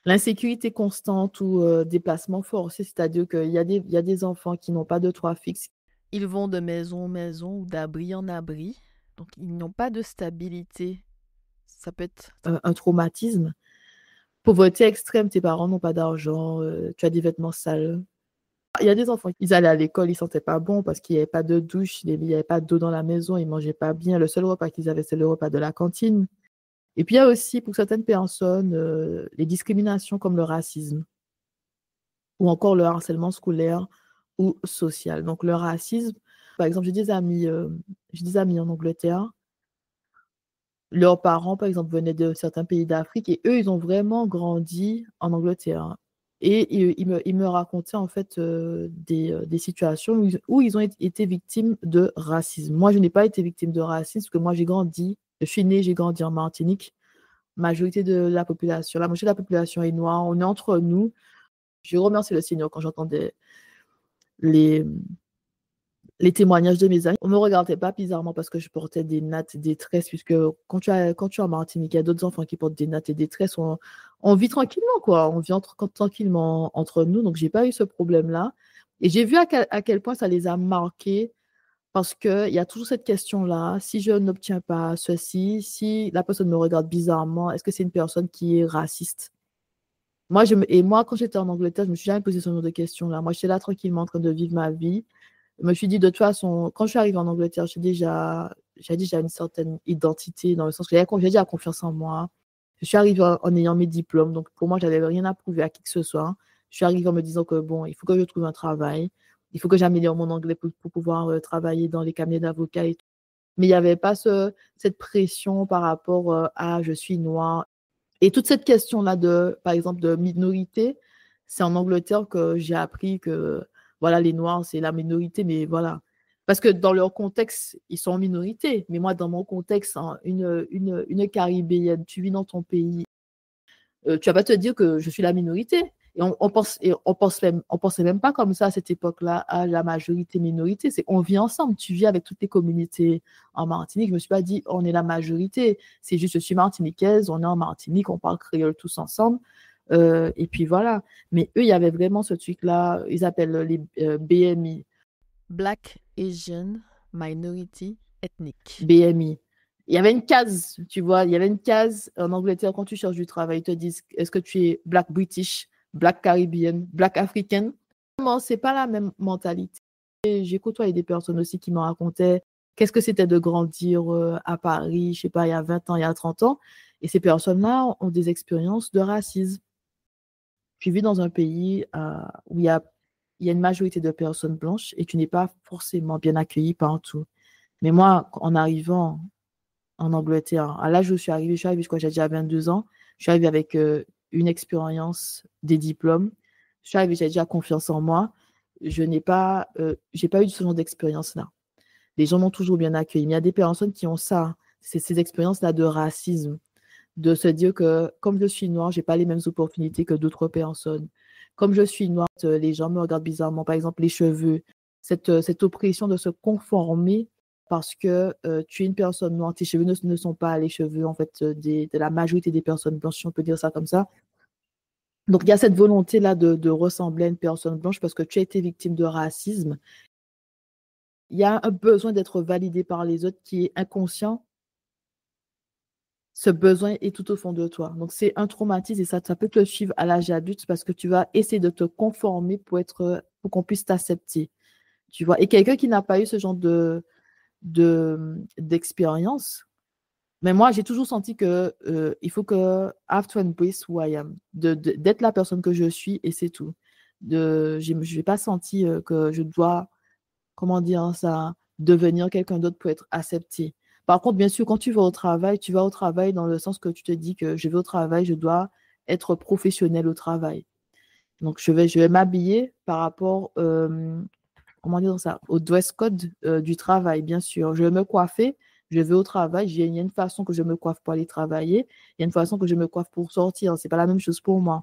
l'insécurité constante ou déplacement forcé, c'est-à-dire qu'il y a des enfants qui n'ont pas de toit fixe. Ils vont de maison en maison ou d'abri en abri. Donc, ils n'ont pas de stabilité. Ça peut être un traumatisme. Pauvreté extrême, tes parents n'ont pas d'argent, tu as des vêtements sales. Il y a des enfants, ils allaient à l'école, ils ne sentaient pas bon parce qu'il n'y avait pas de douche, il n'y avait pas d'eau dans la maison, ils ne mangeaient pas bien. Le seul repas qu'ils avaient, c'est le repas de la cantine. Et puis, il y a aussi, pour certaines personnes, les discriminations comme le racisme ou encore le harcèlement scolaire ou social. Donc, le racisme, par exemple, j'ai des amis en Angleterre. Leurs parents, par exemple, venaient de certains pays d'Afrique et eux, ils ont vraiment grandi en Angleterre. Et ils me racontaient en fait des situations où ils ont été victimes de racisme. Moi, je n'ai pas été victime de racisme parce que moi, je suis née, j'ai grandi en Martinique. La majorité de la population est noire. On est entre nous. Je remercie le Seigneur quand j'entendais les témoignages de mes amis. On ne me regardait pas bizarrement parce que je portais des nattes, des tresses, puisque quand tu es en Martinique, il y a d'autres enfants qui portent des nattes et des tresses. On vit tranquillement, quoi. On vit tranquillement entre nous, donc je n'ai pas eu ce problème-là. Et j'ai vu à quel point ça les a marqués parce qu'il y a toujours cette question-là. Si je n'obtiens pas ceci, si la personne me regarde bizarrement, est-ce que c'est une personne qui est raciste? Moi, quand j'étais en Angleterre, je me suis jamais posé ce genre de questions-là. Moi, j'étais là tranquillement en train de vivre ma vie. Je me suis dit, de toute façon, quand je suis arrivée en Angleterre, j'ai déjà une certaine identité, dans le sens que j'ai déjà confiance en moi. Je suis arrivée en ayant mes diplômes, donc pour moi, je n'avais rien à prouver à qui que ce soit. Je suis arrivée en me disant que bon, il faut que je trouve un travail, il faut que j'améliore mon anglais pour pouvoir travailler dans les cabinets d'avocats et tout. Mais il n'y avait pas cette pression par rapport à je suis noire. Et toute cette question-là par exemple, de minorité, c'est en Angleterre que j'ai appris que, voilà, les Noirs, c'est la minorité, mais voilà. Parce que dans leur contexte, ils sont en minorité. Mais moi, dans mon contexte, hein, une Caribéenne, tu vis dans ton pays, tu vas pas te dire que je suis la minorité. On pensait même pas comme ça à cette époque-là, à la majorité-minorité. C'est on vit ensemble. Tu vis avec toutes les communautés en Martinique. Je me suis pas dit on est la majorité. C'est juste je suis martiniquaise, on est en Martinique, on parle créole tous ensemble. Et puis voilà. Mais eux, il y avait vraiment ce truc-là. Ils appellent les BMI. Black Asian Minority Ethnic. BMI. Il y avait une case, tu vois, il y avait une case en Angleterre quand tu cherches du travail, ils te disent est-ce que tu es Black British, Black Caribbean, Black African. C'est pas la même mentalité. J'ai côtoyé des personnes aussi qui me racontaient qu'est-ce que c'était de grandir à Paris, je sais pas, il y a 20 ans, il y a 30 ans. Et ces personnes-là ont des expériences de racisme. Tu vis dans un pays où il y a une majorité de personnes blanches et tu n'es pas forcément bien accueilli partout. Mais moi, en arrivant en Angleterre, à l'âge où je suis arrivée, je crois que j'ai déjà 22 ans, je suis arrivée avec une expérience, des diplômes, je suis arrivée, j'ai déjà confiance en moi, j'ai pas eu ce genre d'expérience-là. Les gens m'ont toujours bien accueilli. Mais il y a des personnes qui ont ça, c'est ces expériences-là de racisme, de se dire que comme je suis noire, j'ai pas les mêmes opportunités que d'autres personnes. Comme je suis noire, les gens me regardent bizarrement. Par exemple, les cheveux, cette oppression de se conformer parce que tu es une personne noire, tes cheveux ne sont pas les cheveux en fait de la majorité des personnes blanches, si on peut dire ça comme ça. Donc il y a cette volonté-là de ressembler à une personne blanche parce que tu as été victime de racisme. Il y a un besoin d'être validé par les autres qui est inconscient. Ce besoin est tout au fond de toi. Donc, c'est un traumatisme et ça peut te suivre à l'âge adulte parce que tu vas essayer de te conformer pour qu'on puisse t'accepter. Tu vois. Et quelqu'un qui n'a pas eu ce genre d'expérience, mais moi, j'ai toujours senti que il faut que I have to embrace who I am, d'être la personne que je suis et c'est tout. Je n'ai pas senti que je dois, comment dire ça, devenir quelqu'un d'autre pour être accepté. Par contre, bien sûr, quand tu vas au travail dans le sens que tu te dis que je vais au travail, je dois être professionnel au travail. Donc, je vais m'habiller par rapport, comment dire ça, au dress code du travail, bien sûr. Je vais me coiffer, je vais au travail, il y a une façon que je me coiffe pour aller travailler, il y a une façon que je me coiffe pour sortir. C'est pas la même chose pour moi.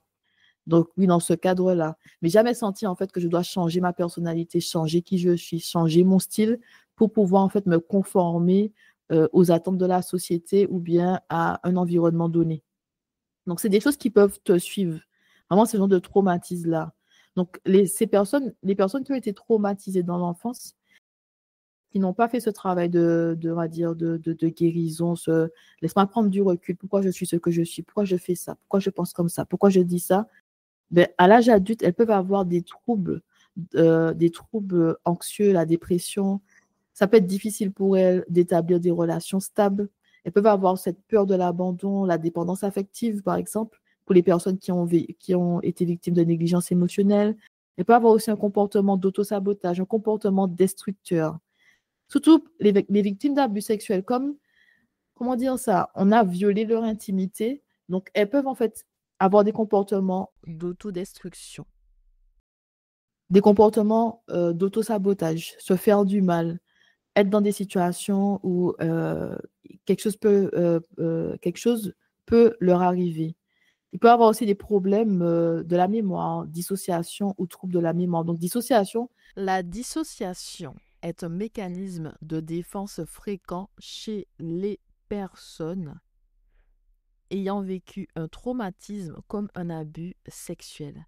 Donc, oui, dans ce cadre-là. Mais jamais senti, en fait, que je dois changer ma personnalité, changer qui je suis, changer mon style pour pouvoir, en fait, me conformer aux attentes de la société ou bien à un environnement donné. Donc, c'est des choses qui peuvent te suivre. Vraiment, ce genre de traumatisme-là. Donc, les personnes qui ont été traumatisées dans l'enfance, qui n'ont pas fait ce travail on va dire, de guérison, laisse-moi prendre du recul, pourquoi je suis ce que je suis, pourquoi je fais ça, pourquoi je pense comme ça, pourquoi je dis ça, ben, à l'âge adulte, elles peuvent avoir des troubles anxieux, la dépression. Ça peut être difficile pour elles d'établir des relations stables. Elles peuvent avoir cette peur de l'abandon, la dépendance affective, par exemple, pour les personnes qui ont été victimes de négligence émotionnelle. Elles peuvent avoir aussi un comportement d'autosabotage, un comportement destructeur. Surtout les victimes d'abus sexuels, comment dire ça, on a violé leur intimité, donc elles peuvent en fait avoir des comportements d'autodestruction. des comportements d'autosabotage, se faire du mal, être dans des situations où quelque chose peut leur arriver. Il peut y avoir aussi des problèmes de la mémoire, dissociation ou trouble de la mémoire. Donc, dissociation. La dissociation est un mécanisme de défense fréquent chez les personnes ayant vécu un traumatisme comme un abus sexuel.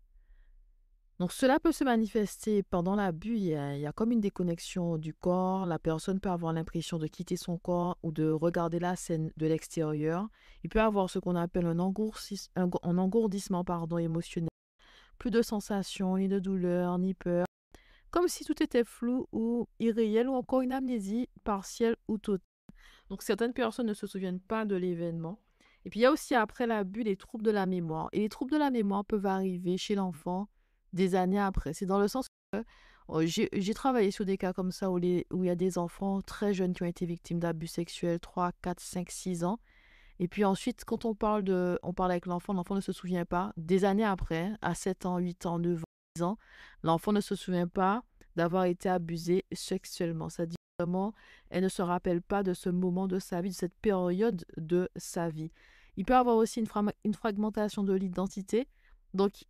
Donc, cela peut se manifester pendant l'abus. Il y a comme une déconnexion du corps. La personne peut avoir l'impression de quitter son corps ou de regarder la scène de l'extérieur. Il peut avoir ce qu'on appelle un engourdissement émotionnel. Plus de sensations, ni de douleur, ni peur. Comme si tout était flou ou irréel ou encore une amnésie partielle ou totale. Donc, certaines personnes ne se souviennent pas de l'événement. Et puis, il y a aussi après l'abus les troubles de la mémoire. Et les troubles de la mémoire peuvent arriver chez l'enfant des années après. C'est dans le sens que j'ai travaillé sur des cas comme ça où il y a des enfants très jeunes qui ont été victimes d'abus sexuels, 3, 4, 5, 6 ans. Et puis ensuite, quand on parle avec l'enfant ne se souvient pas. Des années après, à 7 ans, 8 ans, 9 ans, 10 ans, l'enfant ne se souvient pas d'avoir été abusé sexuellement. Ça dit vraiment, elle ne se rappelle pas de ce moment de sa vie, de cette période de sa vie. Il peut y avoir aussi une fragmentation de l'identité. Donc,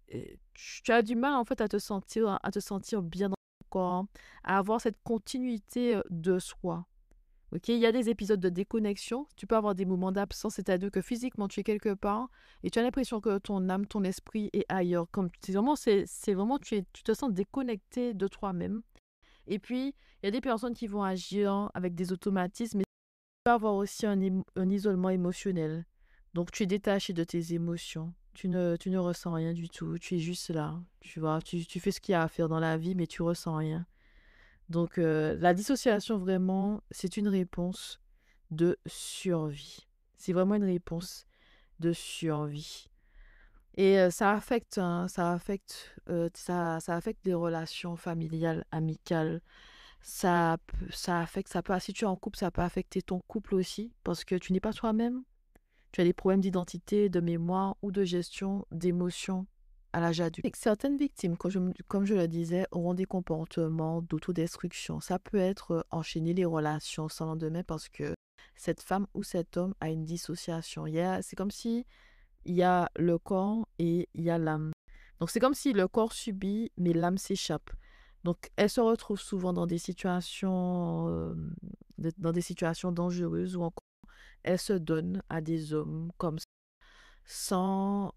tu as du mal en fait à te sentir bien dans ton corps, à avoir cette continuité de soi. Ok, il y a des épisodes de déconnexion. Tu peux avoir des moments d'absence, c'est-à-dire que physiquement tu es quelque part et tu as l'impression que ton âme, ton esprit est ailleurs. Comme c'est vraiment tu te sens déconnecté de toi-même. Et puis il y a des personnes qui vont agir avec des automatismes, mais tu peux avoir aussi un isolement émotionnel. Donc tu es détaché de tes émotions. Tu ne ressens rien du tout. Tu es juste là. Tu vois, tu fais ce qu'il y a à faire dans la vie, mais tu ressens rien. Donc, la dissociation, vraiment, c'est une réponse de survie. C'est vraiment une réponse de survie. Et ça affecte les relations familiales, amicales. Si tu es en couple, ça peut affecter ton couple aussi, parce que tu n'es pas toi-même. Tu as des problèmes d'identité, de mémoire ou de gestion d'émotions à l'âge adulte. Et certaines victimes, comme je le disais, auront des comportements d'autodestruction. Ça peut être enchaîner les relations sans lendemain parce que cette femme ou cet homme a une dissociation. C'est comme si il y a le corps et il y a l'âme. Donc c'est comme si le corps subit, mais l'âme s'échappe. Donc elle se retrouve souvent dans des situations dangereuses ou encore elle se donne à des hommes comme ça, sans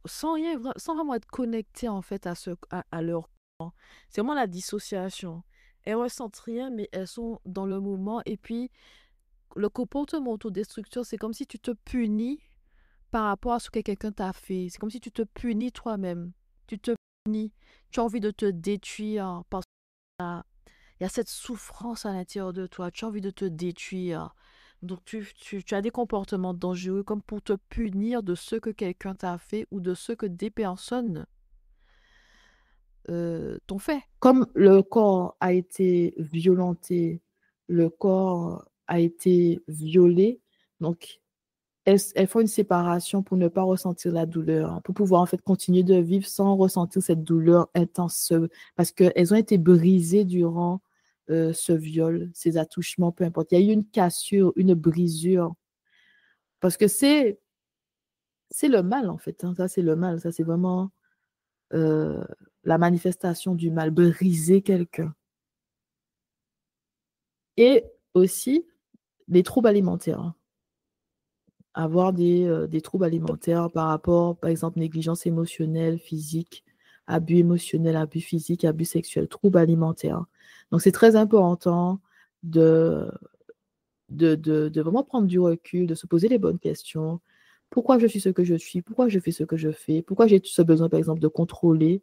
vraiment être connectée en fait à leur corps. C'est vraiment la dissociation. Elles ressentent rien, mais elles sont dans le moment. Et puis, le comportement autodestructeur, c'est comme si tu te punis par rapport à ce que quelqu'un t'a fait. C'est comme si tu te punis toi-même. Tu te punis. Tu as envie de te détruire parce qu'il y a cette souffrance à l'intérieur de toi. Tu as envie de te détruire. Donc, tu as des comportements dangereux comme pour te punir de ce que quelqu'un t'a fait ou de ce que des personnes t'ont fait. Comme le corps a été violenté, le corps a été violé, donc elles font une séparation pour ne pas ressentir la douleur, pour pouvoir en fait continuer de vivre sans ressentir cette douleur intense, parce qu'elles ont été brisées durant ce viol, ces attouchements, peu importe. Il y a eu une cassure, une brisure, parce que c'est le mal en fait, hein. Ça c'est le mal, ça c'est vraiment euh, la manifestation du mal, briser quelqu'un. Et aussi des troubles alimentaires, hein. Avoir des troubles alimentaires par rapport, par exemple, négligence émotionnelle, physique, abus émotionnel, abus physique, abus sexuel, troubles alimentaires. Donc, c'est très important de, de vraiment prendre du recul, de se poser les bonnes questions. Pourquoi je suis ce que je suis? Pourquoi je fais ce que je fais? Pourquoi j'ai ce besoin, par exemple, de contrôler?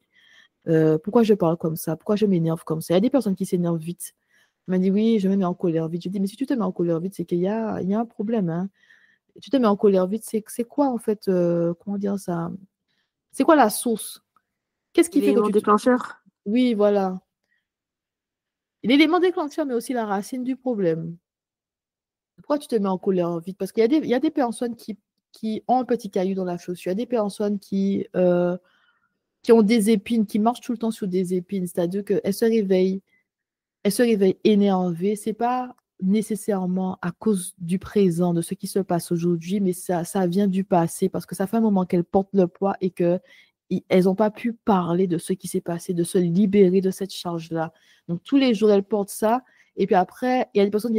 Pourquoi je parle comme ça? Pourquoi je m'énerve comme ça? Il y a des personnes qui s'énervent vite. Elle m'a dit, oui, je me mets en colère vite. Je dis, mais si tu te mets en colère vite, c'est qu'il y a un problème, hein. Tu te mets en colère vite, c'est quoi en fait, comment dire ça? C'est quoi la source? Qu'est-ce qui fait que L'élément tu te... déclencheur. Oui, voilà. L'élément déclencheur, mais aussi la racine du problème. Pourquoi tu te mets en colère vite? Parce qu'il y a des personnes qui ont un petit caillou dans la chaussure. Il y a des personnes qui ont des épines, qui marchent tout le temps sur des épines. C'est-à-dire elles se réveillent énervées. C'est pas nécessairement à cause du présent, de ce qui se passe aujourd'hui, mais ça vient du passé parce que ça fait un moment qu'elles portent le poids et que elles n'ont pas pu parler de ce qui s'est passé, de se libérer de cette charge-là. Donc tous les jours, elles portent ça. Et puis après, il y a des personnes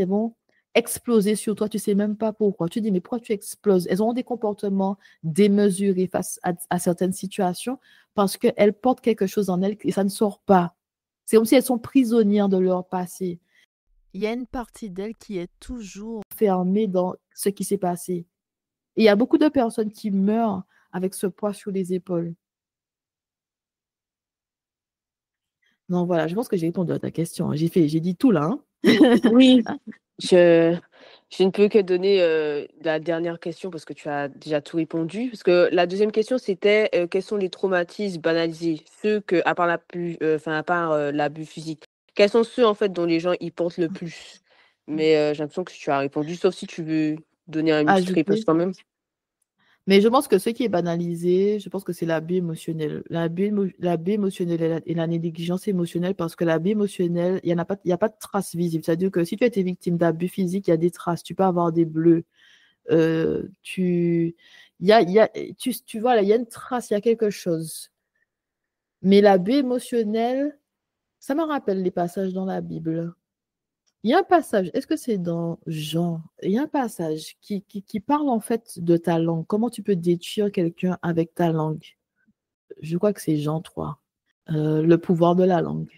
exploser sur toi, tu ne sais même pas pourquoi. Tu te dis, mais pourquoi tu exploses? Elles ont des comportements démesurés face à certaines situations parce qu'elles portent quelque chose en elles et ça ne sort pas. C'est comme si elles sont prisonnières de leur passé. Il y a une partie d'elles qui est toujours fermée dans ce qui s'est passé. Et il y a beaucoup de personnes qui meurent avec ce poids sur les épaules. Non, voilà, je pense que j'ai répondu à ta question. J'ai dit tout là. Oui, je, je ne peux que donner la dernière question parce que tu as déjà tout répondu. Parce que la deuxième question, c'était quels sont les traumatismes banalisés, ceux que, à part l'abus physique, quels sont ceux en fait dont les gens y portent le plus? Mais j'ai l'impression que tu as répondu, sauf si tu veux donner une petite réponse Ajouter. quand même. Mais je pense que ce qui est banalisé, je pense que c'est l'abus émotionnel. L'abus émotionnel et la négligence émotionnelle, parce que l'abus émotionnel, il y a pas de traces visibles. C'est-à-dire que si tu as été victime d'abus physique, il y a des traces. Tu peux avoir des bleus. Tu vois, là, il y a une trace, il y a quelque chose. Mais l'abus émotionnel, ça me rappelle les passages dans la Bible. Il y a un passage, est-ce que c'est dans Jean? Il y a un passage qui parle en fait de ta langue. Comment tu peux détruire quelqu'un avec ta langue? Je crois que c'est Jean 3. Le pouvoir de la langue.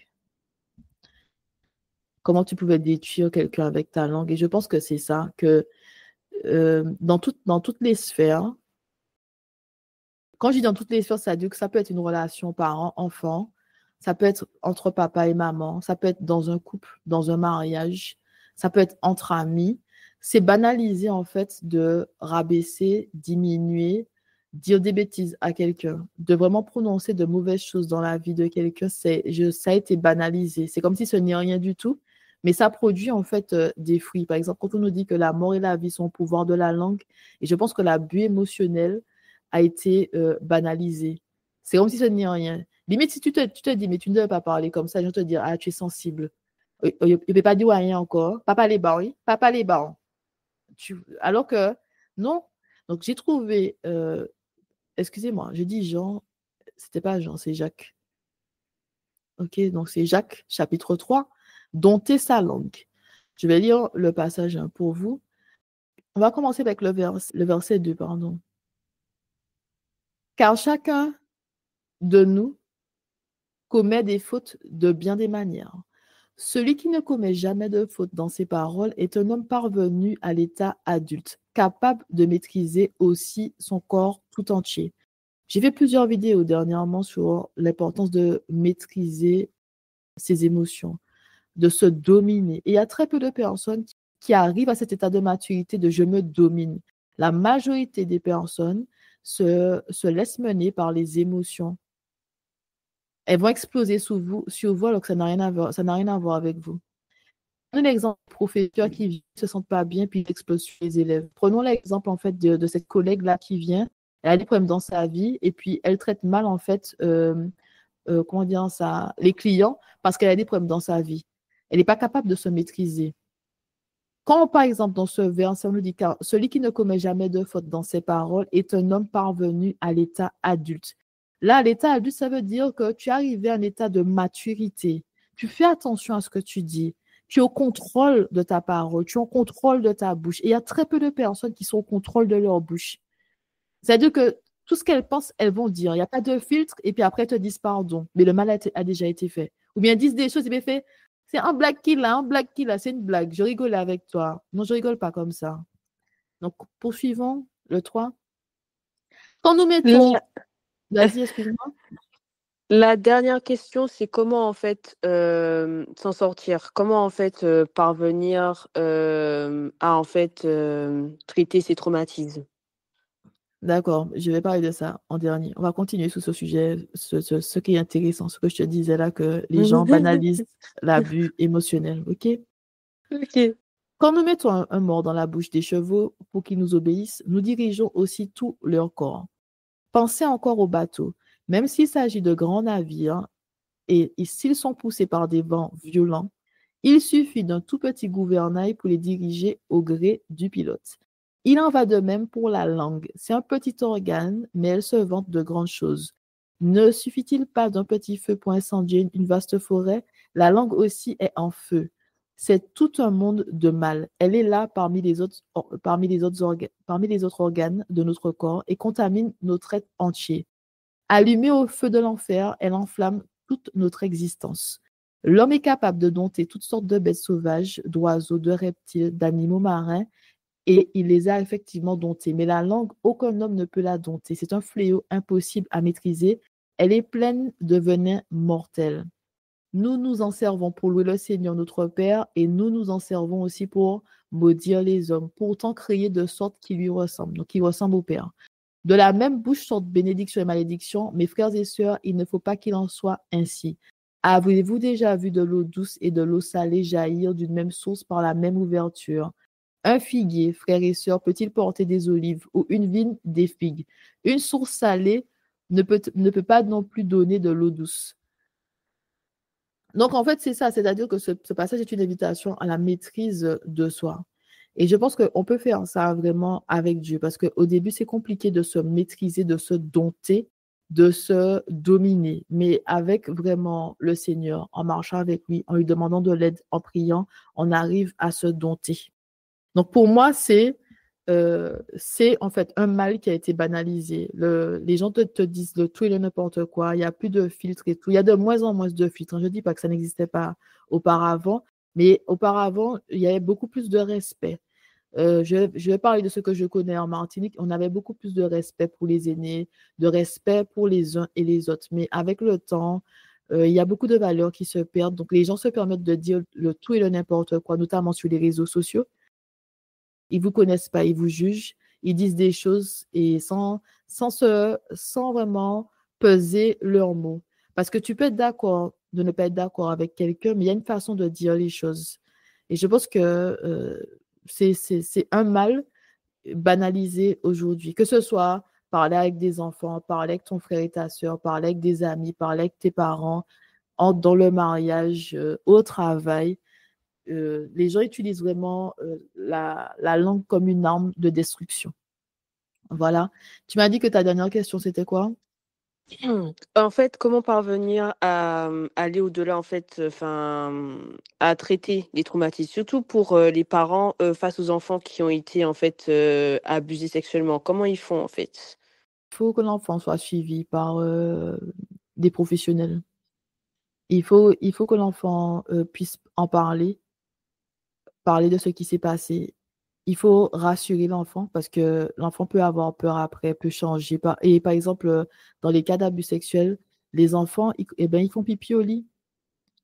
Comment tu pouvais détruire quelqu'un avec ta langue? Et je pense que c'est ça, que dans toutes les sphères, quand je dis dans toutes les sphères, ça veut dire que ça peut être une relation parent-enfant, ça peut être entre papa et maman, ça peut être dans un couple, dans un mariage, ça peut être entre amis. C'est banaliser en fait de rabaisser, diminuer, dire des bêtises à quelqu'un, de vraiment prononcer de mauvaises choses dans la vie de quelqu'un. Ça a été banalisé. C'est comme si ce n'est rien du tout, mais ça produit en fait des fruits. Par exemple, quand on nous dit que la mort et la vie sont au pouvoir de la langue, et je pense que l'abus émotionnel a été banalisé. C'est comme si ce n'est rien. Limite, si tu te dis, mais tu ne devais pas parler comme ça, je vais te dire, ah, tu es sensible. Il ne peut pas dire rien encore. Papa les barres, oui. Papa les barres. Alors que, non. Donc, j'ai trouvé, excusez-moi, j'ai dit Jean, c'était pas Jean, c'est Jacques. Ok, donc c'est Jacques, chapitre 3, dompter sa langue. Je vais lire le passage pour vous. On va commencer avec le verset 2, pardon. Car chacun de nous commet des fautes de bien des manières. Celui qui ne commet jamais de faute dans ses paroles est un homme parvenu à l'état adulte, capable de maîtriser aussi son corps tout entier. J'ai fait plusieurs vidéos dernièrement sur l'importance de maîtriser ses émotions, de se dominer. Et il y a très peu de personnes qui arrivent à cet état de maturité de je me domine. La majorité des personnes se laissent mener par les émotions. Elles vont exploser sur vous alors que ça n'a rien à voir avec vous. Prenons l'exemple du professeur qui ne se sent pas bien puis il explose sur les élèves. Prenons l'exemple en fait de cette collègue-là qui vient, elle a des problèmes dans sa vie et puis elle traite mal en fait comment dire ça, les clients parce qu'elle a des problèmes dans sa vie. Elle n'est pas capable de se maîtriser. Quand, par exemple, dans ce verset, on nous dit car celui qui ne commet jamais de faute dans ses paroles est un homme parvenu à l'état adulte. Là, l'état adulte, ça veut dire que tu es arrivé à un état de maturité. Tu fais attention à ce que tu dis. Tu es au contrôle de ta parole. Tu es au contrôle de ta bouche. Et il y a très peu de personnes qui sont au contrôle de leur bouche. C'est-à-dire que tout ce qu'elles pensent, elles vont dire. Il n'y a pas de filtre et puis après, elles te disent pardon. Mais le mal a déjà été fait. Ou bien disent des choses et bien fait. C'est un blague qu'il a, c'est une blague. Je rigole avec toi. Non, je rigole pas comme ça. Donc, poursuivons le 3. Quand nous mettons... Vas-y, excuse-moi. La dernière question, c'est comment en fait s'en sortir? Comment en fait parvenir à en fait traiter ces traumatismes? D'accord, je vais parler de ça en dernier. On va continuer sur ce sujet, ce qui est intéressant, ce que je te disais là, que les gens banalisent l'abus émotionnel, ok? Ok. Quand nous mettons un mort dans la bouche des chevaux pour qu'ils nous obéissent, nous dirigeons aussi tout leur corps. Pensez encore aux bateaux. Même s'il s'agit de grands navires et s'ils sont poussés par des vents violents, il suffit d'un tout petit gouvernail pour les diriger au gré du pilote. Il en va de même pour la langue. C'est un petit organe, mais elle se vante de grandes choses. Ne suffit-il pas d'un petit feu pour incendier une vaste forêt? La langue aussi est en feu. c'est tout un monde de mal. Elle est là parmi les autres organes de notre corps et contamine notre être entier. Allumée au feu de l'enfer, elle enflamme toute notre existence. L'homme est capable de dompter toutes sortes de bêtes sauvages, d'oiseaux, de reptiles, d'animaux marins, et il les a effectivement domptés. Mais la langue, aucun homme ne peut la dompter. C'est un fléau impossible à maîtriser. Elle est pleine de venin mortel. Nous nous en servons pour louer le Seigneur notre Père et nous nous en servons aussi pour maudire les hommes, pourtant créés de sorte qu'ils lui ressemblent, donc qu'ils ressemblent au Père. De la même bouche sortent bénédiction et malédiction. Mes frères et sœurs, il ne faut pas qu'il en soit ainsi. Avez-vous déjà vu de l'eau douce et de l'eau salée jaillir d'une même source par la même ouverture? Un figuier, frères et sœurs, peut-il porter des olives ou une vigne des figues? Une source salée ne peut pas non plus donner de l'eau douce. Donc, en fait, c'est ça, c'est-à-dire que ce passage est une invitation à la maîtrise de soi. Et je pense qu'on peut faire ça vraiment avec Dieu, parce qu'au début, c'est compliqué de se maîtriser, de se dompter, de se dominer. Mais avec vraiment le Seigneur, en marchant avec lui, en lui demandant de l'aide, en priant, on arrive à se dompter. Donc, pour moi, c'est en fait un mal qui a été banalisé. Les gens te disent le tout et le n'importe quoi. Il n'y a plus de filtres et tout. Il y a de moins en moins de filtres. Je ne dis pas que ça n'existait pas auparavant, mais auparavant, il y avait beaucoup plus de respect. Je vais parler de ce que je connais en Martinique. On avait beaucoup plus de respect pour les aînés, de respect pour les uns et les autres. Mais avec le temps, il y a beaucoup de valeurs qui se perdent. Donc, les gens se permettent de dire le tout et le n'importe quoi, notamment sur les réseaux sociaux. Ils ne vous connaissent pas, ils vous jugent, ils disent des choses et sans vraiment peser leurs mots. Parce que tu peux être d'accord, de ne pas être d'accord avec quelqu'un, mais il y a une façon de dire les choses. Et je pense que c'est un mal banalisé aujourd'hui, que ce soit parler avec des enfants, parler avec ton frère et ta soeur, parler avec des amis, parler avec tes parents, dans le mariage, au travail. Les gens utilisent vraiment la langue comme une arme de destruction. Voilà. Tu m'as dit que ta dernière question, c'était quoi? En fait, comment parvenir à aller au-delà, en fait, enfin, à traiter les traumatismes, surtout pour les parents face aux enfants qui ont été, en fait, abusés sexuellement. Comment ils font, en fait? Il faut que l'enfant soit suivi par des professionnels. Il faut que l'enfant puisse en parler de ce qui s'est passé. Il faut rassurer l'enfant parce que l'enfant peut avoir peur après, peut changer. Et par exemple, dans les cas d'abus sexuels, les enfants, eh ben, ils font pipi au lit.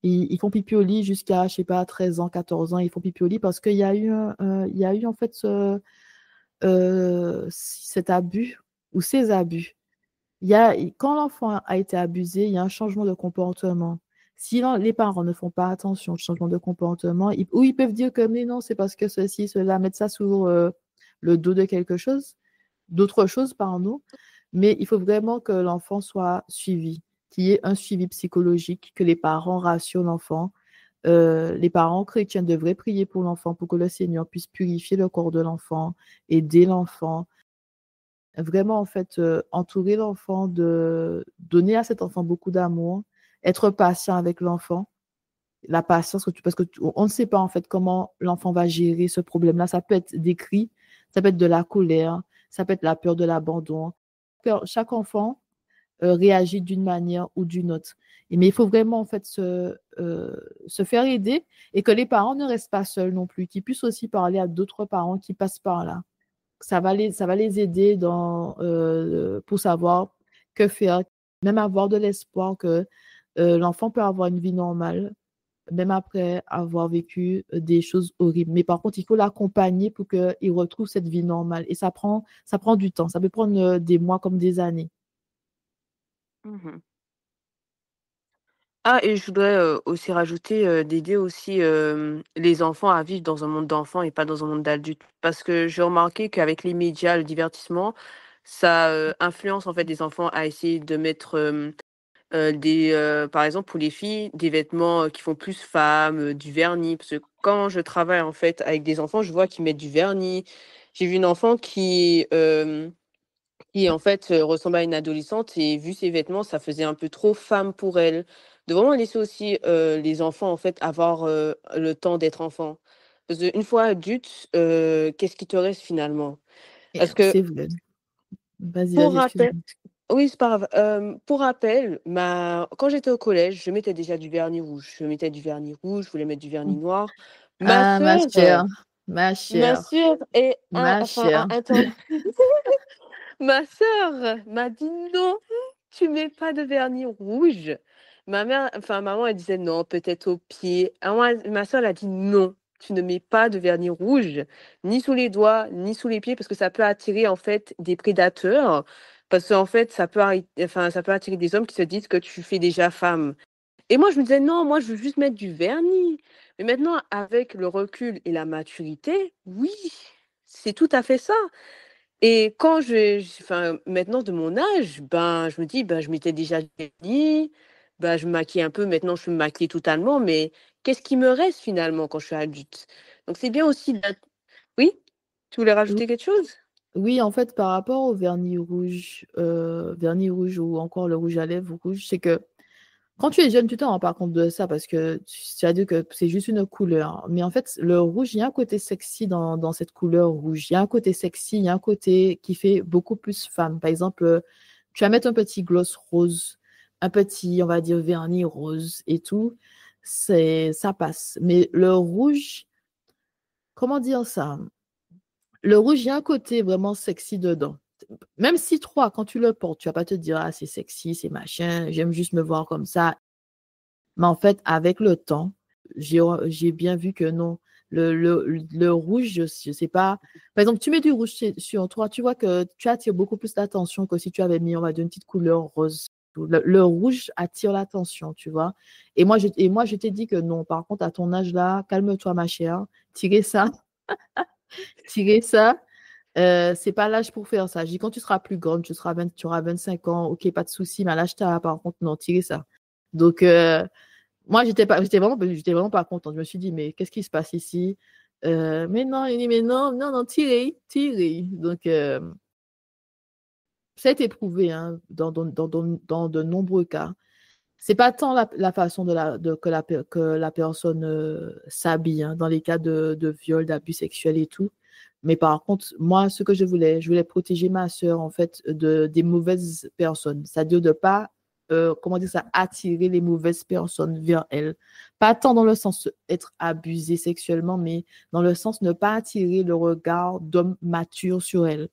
Ils font pipi au lit jusqu'à, je sais pas, 13 ans, 14 ans, ils font pipi au lit parce qu'il y a eu, il y a eu en fait cet abus ou ces abus. Quand l'enfant a été abusé, il y a un changement de comportement. Si les parents ne font pas attention au changement de comportement, ou ils peuvent dire que mais non, c'est parce que ceci, cela, mettre ça sur le dos de quelque chose, d'autre chose, pardon. Mais il faut vraiment que l'enfant soit suivi, qu'il y ait un suivi psychologique, que les parents rassurent l'enfant. Les parents chrétiens devraient prier pour l'enfant pour que le Seigneur puisse purifier le corps de l'enfant, aider l'enfant. Vraiment, en fait, entourer l'enfant, donner à cet enfant beaucoup d'amour, être patient avec l'enfant. La patience, parce qu'on ne sait pas, en fait, comment l'enfant va gérer ce problème-là. Ça peut être des cris, ça peut être de la colère, ça peut être la peur de l'abandon. Chaque enfant réagit d'une manière ou d'une autre. Mais il faut vraiment, en fait, se faire aider et que les parents ne restent pas seuls non plus, qu'ils puissent aussi parler à d'autres parents qui passent par là. Ça va les aider pour savoir que faire, même avoir de l'espoir que l'enfant peut avoir une vie normale, même après avoir vécu des choses horribles. Mais par contre, il faut l'accompagner pour qu'il retrouve cette vie normale. Et ça prend du temps. Ça peut prendre des mois comme des années. Mhm. Ah, et je voudrais aussi rajouter d'aider aussi les enfants à vivre dans un monde d'enfants et pas dans un monde d'adultes. Parce que j'ai remarqué qu'avec les médias, le divertissement, ça influence en fait les enfants à essayer de mettre par exemple pour les filles, des vêtements qui font plus femmes, du vernis. Parce que quand je travaille en fait avec des enfants, je vois qu'ils mettent du vernis. J'ai vu une enfant qui en fait ressemble à une adolescente et vu ses vêtements, ça faisait un peu trop femme pour elle. de vraiment laisser aussi les enfants, en fait, avoir le temps d'être enfant. Parce qu'une fois adulte, qu'est-ce qui te reste finalement? Parce que, C'est vrai. Vas-y, pour vas-y, rappel, excuse-moi. oui, c'est pas grave. Pour rappel, quand j'étais au collège, je mettais déjà du vernis rouge. Je mettais du vernis rouge, je voulais mettre du vernis noir. Ma Ah, sœur, ma ma chère, sœur est ma enfin, chère. ma sœur m'a dit non, tu mets pas de vernis rouge. Maman, elle disait non, peut-être au pied. Ma sœur, elle a dit non, tu ne mets pas de vernis rouge, ni sous les doigts, ni sous les pieds, parce que ça peut attirer en fait des prédateurs. Parce qu'en fait, ça peut attirer des hommes qui se disent que tu fais déjà femme. Et moi, je me disais non, moi, je veux juste mettre du vernis. Mais maintenant, avec le recul et la maturité, oui, c'est tout à fait ça. Et quand maintenant de mon âge, ben, je me dis, ben, je m'étais déjà dit, ben, je me maquille un peu, maintenant je me maquille totalement, mais qu'est-ce qui me reste finalement quand je suis adulte? Donc c'est bien aussi Oui, tu voulais rajouter quelque chose? Oui, en fait, par rapport au vernis rouge ou encore le rouge à lèvres rouge, c'est que quand tu es jeune, tu t'en rends pas compte de ça parce que tu as dit que c'est juste une couleur. Mais en fait, le rouge, il y a un côté sexy dans cette couleur rouge. Il y a un côté sexy, il y a un côté qui fait beaucoup plus femme. Par exemple, tu vas mettre un petit gloss rose, un petit, on va dire, vernis rose et tout. Ça passe. Mais le rouge, comment dire ça? Le rouge, il y a un côté vraiment sexy dedans. Même si toi, quand tu le portes, tu vas pas te dire, ah, c'est sexy, c'est machin, j'aime juste me voir comme ça. Mais en fait, avec le temps, j'ai bien vu que non. Le rouge, je sais pas. Par exemple, tu mets du rouge sur toi, tu vois que tu attires beaucoup plus l'attention que si tu avais mis, on va dire, une petite couleur rose. Le rouge attire l'attention, tu vois. Et moi, je t'ai dit que non. Par contre, à ton âge là, calme-toi, ma chère. Tirez ça, tirez ça. C'est pas l'âge pour faire ça. Je dis quand tu seras plus grande, tu auras 25 ans, ok, pas de souci, mais à l'âge t'as, par contre, non, tirez ça. Donc, moi, j'étais vraiment pas contente. Je me suis dit, mais qu'est-ce qui se passe ici? Mais non, il dit, mais non, non, non, tirez, tirez. Donc, ça a été prouvé hein, dans de nombreux cas. C'est pas tant la façon que la personne s'habille hein, dans les cas de viol, d'abus sexuels et tout. Mais par contre, moi, ce que je voulais protéger ma sœur, en fait, des mauvaises personnes. C'est-à-dire de pas, comment dire ça, attirer les mauvaises personnes vers elle. Pas tant dans le sens être abusée sexuellement, mais dans le sens ne pas attirer le regard d'homme mature sur elle.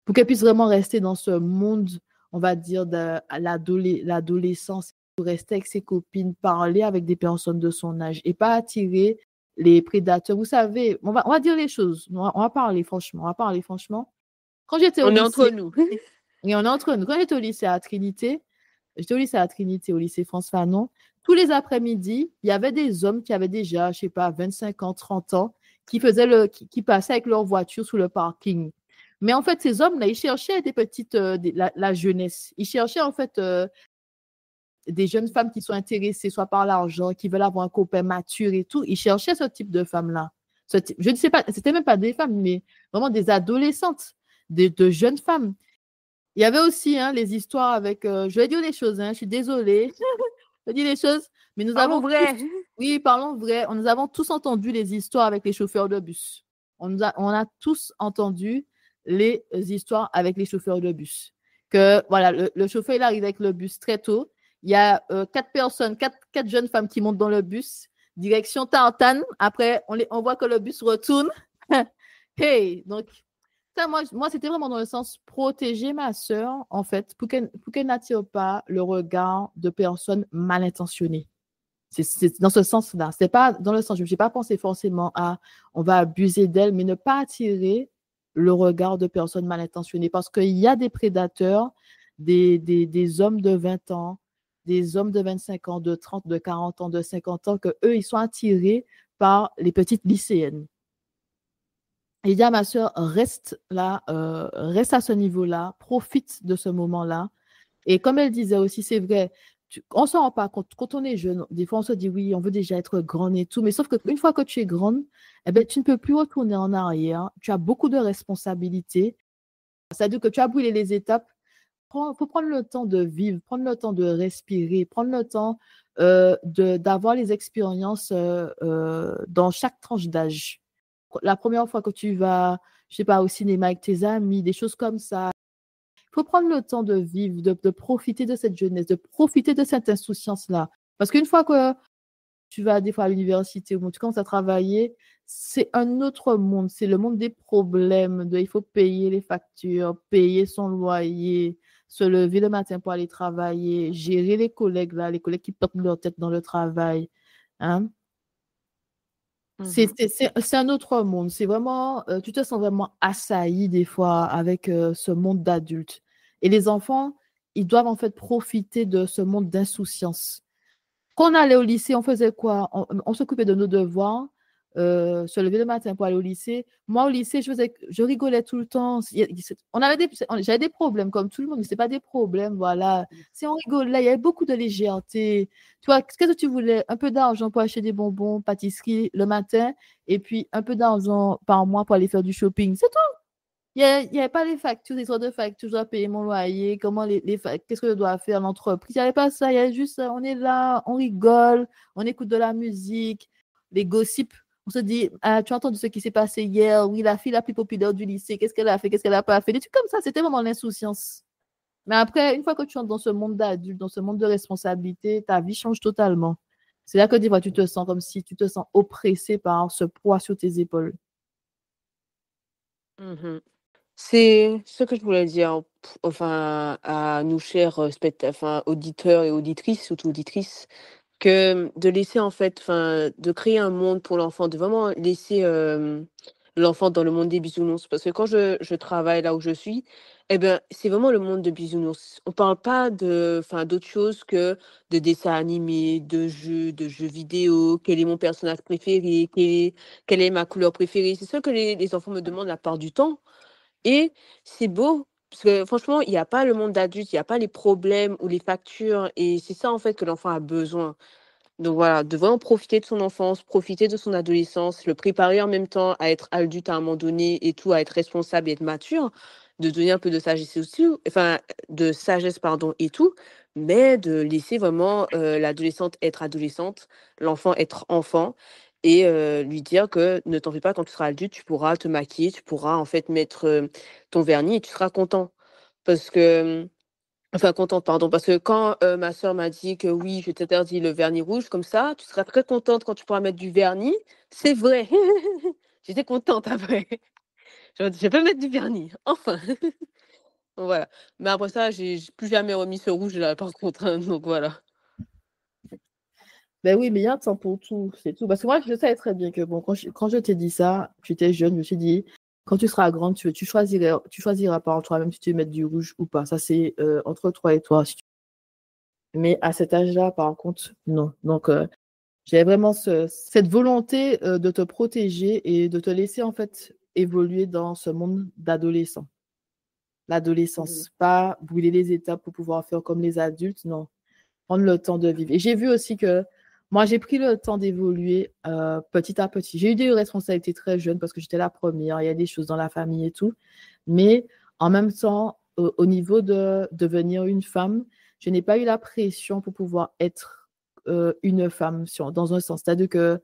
Pour qu'elle puisse vraiment rester dans ce monde, on va dire, de l'adolescence, pour rester avec ses copines, parler avec des personnes de son âge et pas attirer les prédateurs. Vous savez, on va dire les choses. On va parler franchement. On va parler franchement. Quand j'étais au On est entre lycée, nous. et on est entre nous, quand j'étais au lycée à Trinité, j'étais au lycée à Trinité, au lycée France Fanon, tous les après-midi, il y avait des hommes qui avaient déjà, je sais pas, 25 ans, 30 ans, qui passaient avec leur voiture sous le parking. Mais en fait, ces hommes-là, ils cherchaient la jeunesse. Ils cherchaient en fait des jeunes femmes qui sont intéressées soit par l'argent, qui veulent avoir un copain mature et tout. Ils cherchaient ce type de femmes-là. Je ne sais pas, c'était même pas des femmes, mais vraiment des adolescentes, de jeunes femmes. Il y avait aussi hein, les histoires avec. Je vais dire les choses, hein, je suis désolée. Je dis les choses, mais nous Parlons avons tous. vrai. Oui, parlons vrai. Nous avons tous entendu les histoires avec les chauffeurs de bus. On a tous entendu les histoires avec les chauffeurs de bus. Que voilà, le chauffeur il arrive avec le bus très tôt. Il y a quatre personnes, quatre jeunes femmes qui montent dans le bus, direction Tartane. Après, on voit que le bus retourne. Hey, donc ça, moi c'était vraiment dans le sens protéger ma sœur, en fait, pour qu'elle n'attire pas le regard de personnes mal intentionnées. C'est dans ce sens-là. C'est pas dans le sens, je n'ai pas pensé forcément à on va abuser d'elle, mais ne pas attirer le regard de personnes mal intentionnées. Parce qu'il y a des prédateurs, des hommes de 20 ans, des hommes de 25 ans, de 30, de 40 ans, de 50 ans, que eux, ils sont attirés par les petites lycéennes. Et il dit à ma sœur, reste là, reste à ce niveau-là, profite de ce moment-là. Et comme elle disait aussi, c'est vrai, on ne s'en rend pas compte. Quand on est jeune, des fois on se dit oui, on veut déjà être grande et tout, mais sauf qu'une fois que tu es grande, eh ben, tu ne peux plus retourner en arrière. Tu as beaucoup de responsabilités. C'est-à-dire que tu as brûlé les étapes. Il faut prendre le temps de vivre, prendre le temps de respirer, prendre le temps d'avoir les expériences dans chaque tranche d'âge. La première fois que tu vas, je sais pas, au cinéma avec tes amis, des choses comme ça. Il faut prendre le temps de vivre, de profiter de cette jeunesse, de profiter de cette insouciance-là. Parce qu'une fois que tu vas des fois à l'université ou tu commences à travailler, c'est un autre monde. C'est le monde des problèmes. Il faut payer les factures, payer son loyer, se lever le matin pour aller travailler, gérer les collègues là, les collègues qui portent leur tête dans le travail. Hein? C'est un autre monde. C'est vraiment, tu te sens vraiment assailli des fois avec ce monde d'adultes. Et les enfants, ils doivent en fait profiter de ce monde d'insouciance. Quand on allait au lycée, on faisait quoi? On s'occupait de nos devoirs, se lever le matin pour aller au lycée. Moi, au lycée, je rigolais tout le temps. J'avais des problèmes comme tout le monde, mais ce pas des problèmes, voilà. Si on rigolait, il y avait beaucoup de légèreté. Tu vois, qu'est-ce que tu voulais? Un peu d'argent pour acheter des bonbons, pâtisserie le matin, et puis un peu d'argent par mois pour aller faire du shopping. C'est tout. Il n'y avait pas les factures, les histoires de factures, je dois payer mon loyer, qu'est-ce que je dois faire l'entreprise. Il n'y avait pas ça, il y avait juste, on est là, on rigole, on écoute de la musique, les gossips. On se dit, ah, tu as entendu ce qui s'est passé hier? Oui, la fille la plus populaire du lycée, qu'est-ce qu'elle a fait, qu'est-ce qu'elle n'a pas fait? Des trucs comme ça, c'était vraiment l'insouciance. Mais après, une fois que tu entres dans ce monde d'adulte, dans ce monde de responsabilité, ta vie change totalement. C'est là que des fois, tu te sens comme si tu te sens oppressé par ce poids sur tes épaules. Mhm. C'est ce que je voulais dire, enfin, à nous chers enfin, auditeurs et auditrices, surtout auditrices, que de laisser en fait, enfin, de créer un monde pour l'enfant, de vraiment laisser l'enfant dans le monde des bisounours. Parce que quand je travaille là où je suis, eh ben, c'est vraiment le monde de bisounours. On parle pas de, enfin, d'autre chose que de dessins animés, de jeux vidéo, quel est mon personnage préféré, quelle est ma couleur préférée. C'est ça que les enfants me demandent la part du temps. Et c'est beau, parce que franchement, il y a pas le monde d'adulte, il y a pas les problèmes ou les factures et c'est ça, en fait, que l'enfant a besoin. Donc voilà, de vraiment profiter de son enfance, profiter de son adolescence, le préparer en même temps à être adulte à un moment donné et tout, à être responsable et être mature, de donner un peu de sagesse aussi, enfin, de sagesse, pardon, et tout, mais de laisser vraiment l'adolescente être adolescente, l'enfant être enfant, et lui dire que ne t'en fais pas, quand tu seras adulte, tu pourras te maquiller, tu pourras en fait mettre ton vernis et tu seras content. Parce que Enfin, contente, pardon, parce que quand, ma sœur m'a dit que: «Oui, je t'interdis le vernis rouge», comme ça, tu seras très contente quand tu pourras mettre du vernis. C'est vrai. J'étais contente après. Je peux mettre du vernis, enfin. Voilà. Mais après ça, j'ai plus jamais remis ce rouge là, par contre, hein, donc voilà. Ben oui, mais il y a un temps pour tout, c'est tout. Parce que moi, je savais très bien que, bon, quand je t'ai dit ça, tu étais jeune, je me suis dit, quand tu seras grande, tu choisiras par toi-même si tu veux mettre du rouge ou pas. Ça, c'est entre toi et toi. Mais à cet âge-là, par contre, non. Donc, j'avais vraiment cette volonté de te protéger et de te laisser, en fait, évoluer dans ce monde d'adolescent. Mmh. L'adolescence, pas brûler les étapes pour pouvoir faire comme les adultes, non. Prendre le temps de vivre. Et j'ai vu aussi que moi, j'ai pris le temps d'évoluer petit à petit. J'ai eu des responsabilités très jeunes parce que j'étais la première, il y a des choses dans la famille et tout. Mais en même temps, au niveau de devenir une femme, je n'ai pas eu la pression pour pouvoir être une femme dans un sens. C'est-à-dire que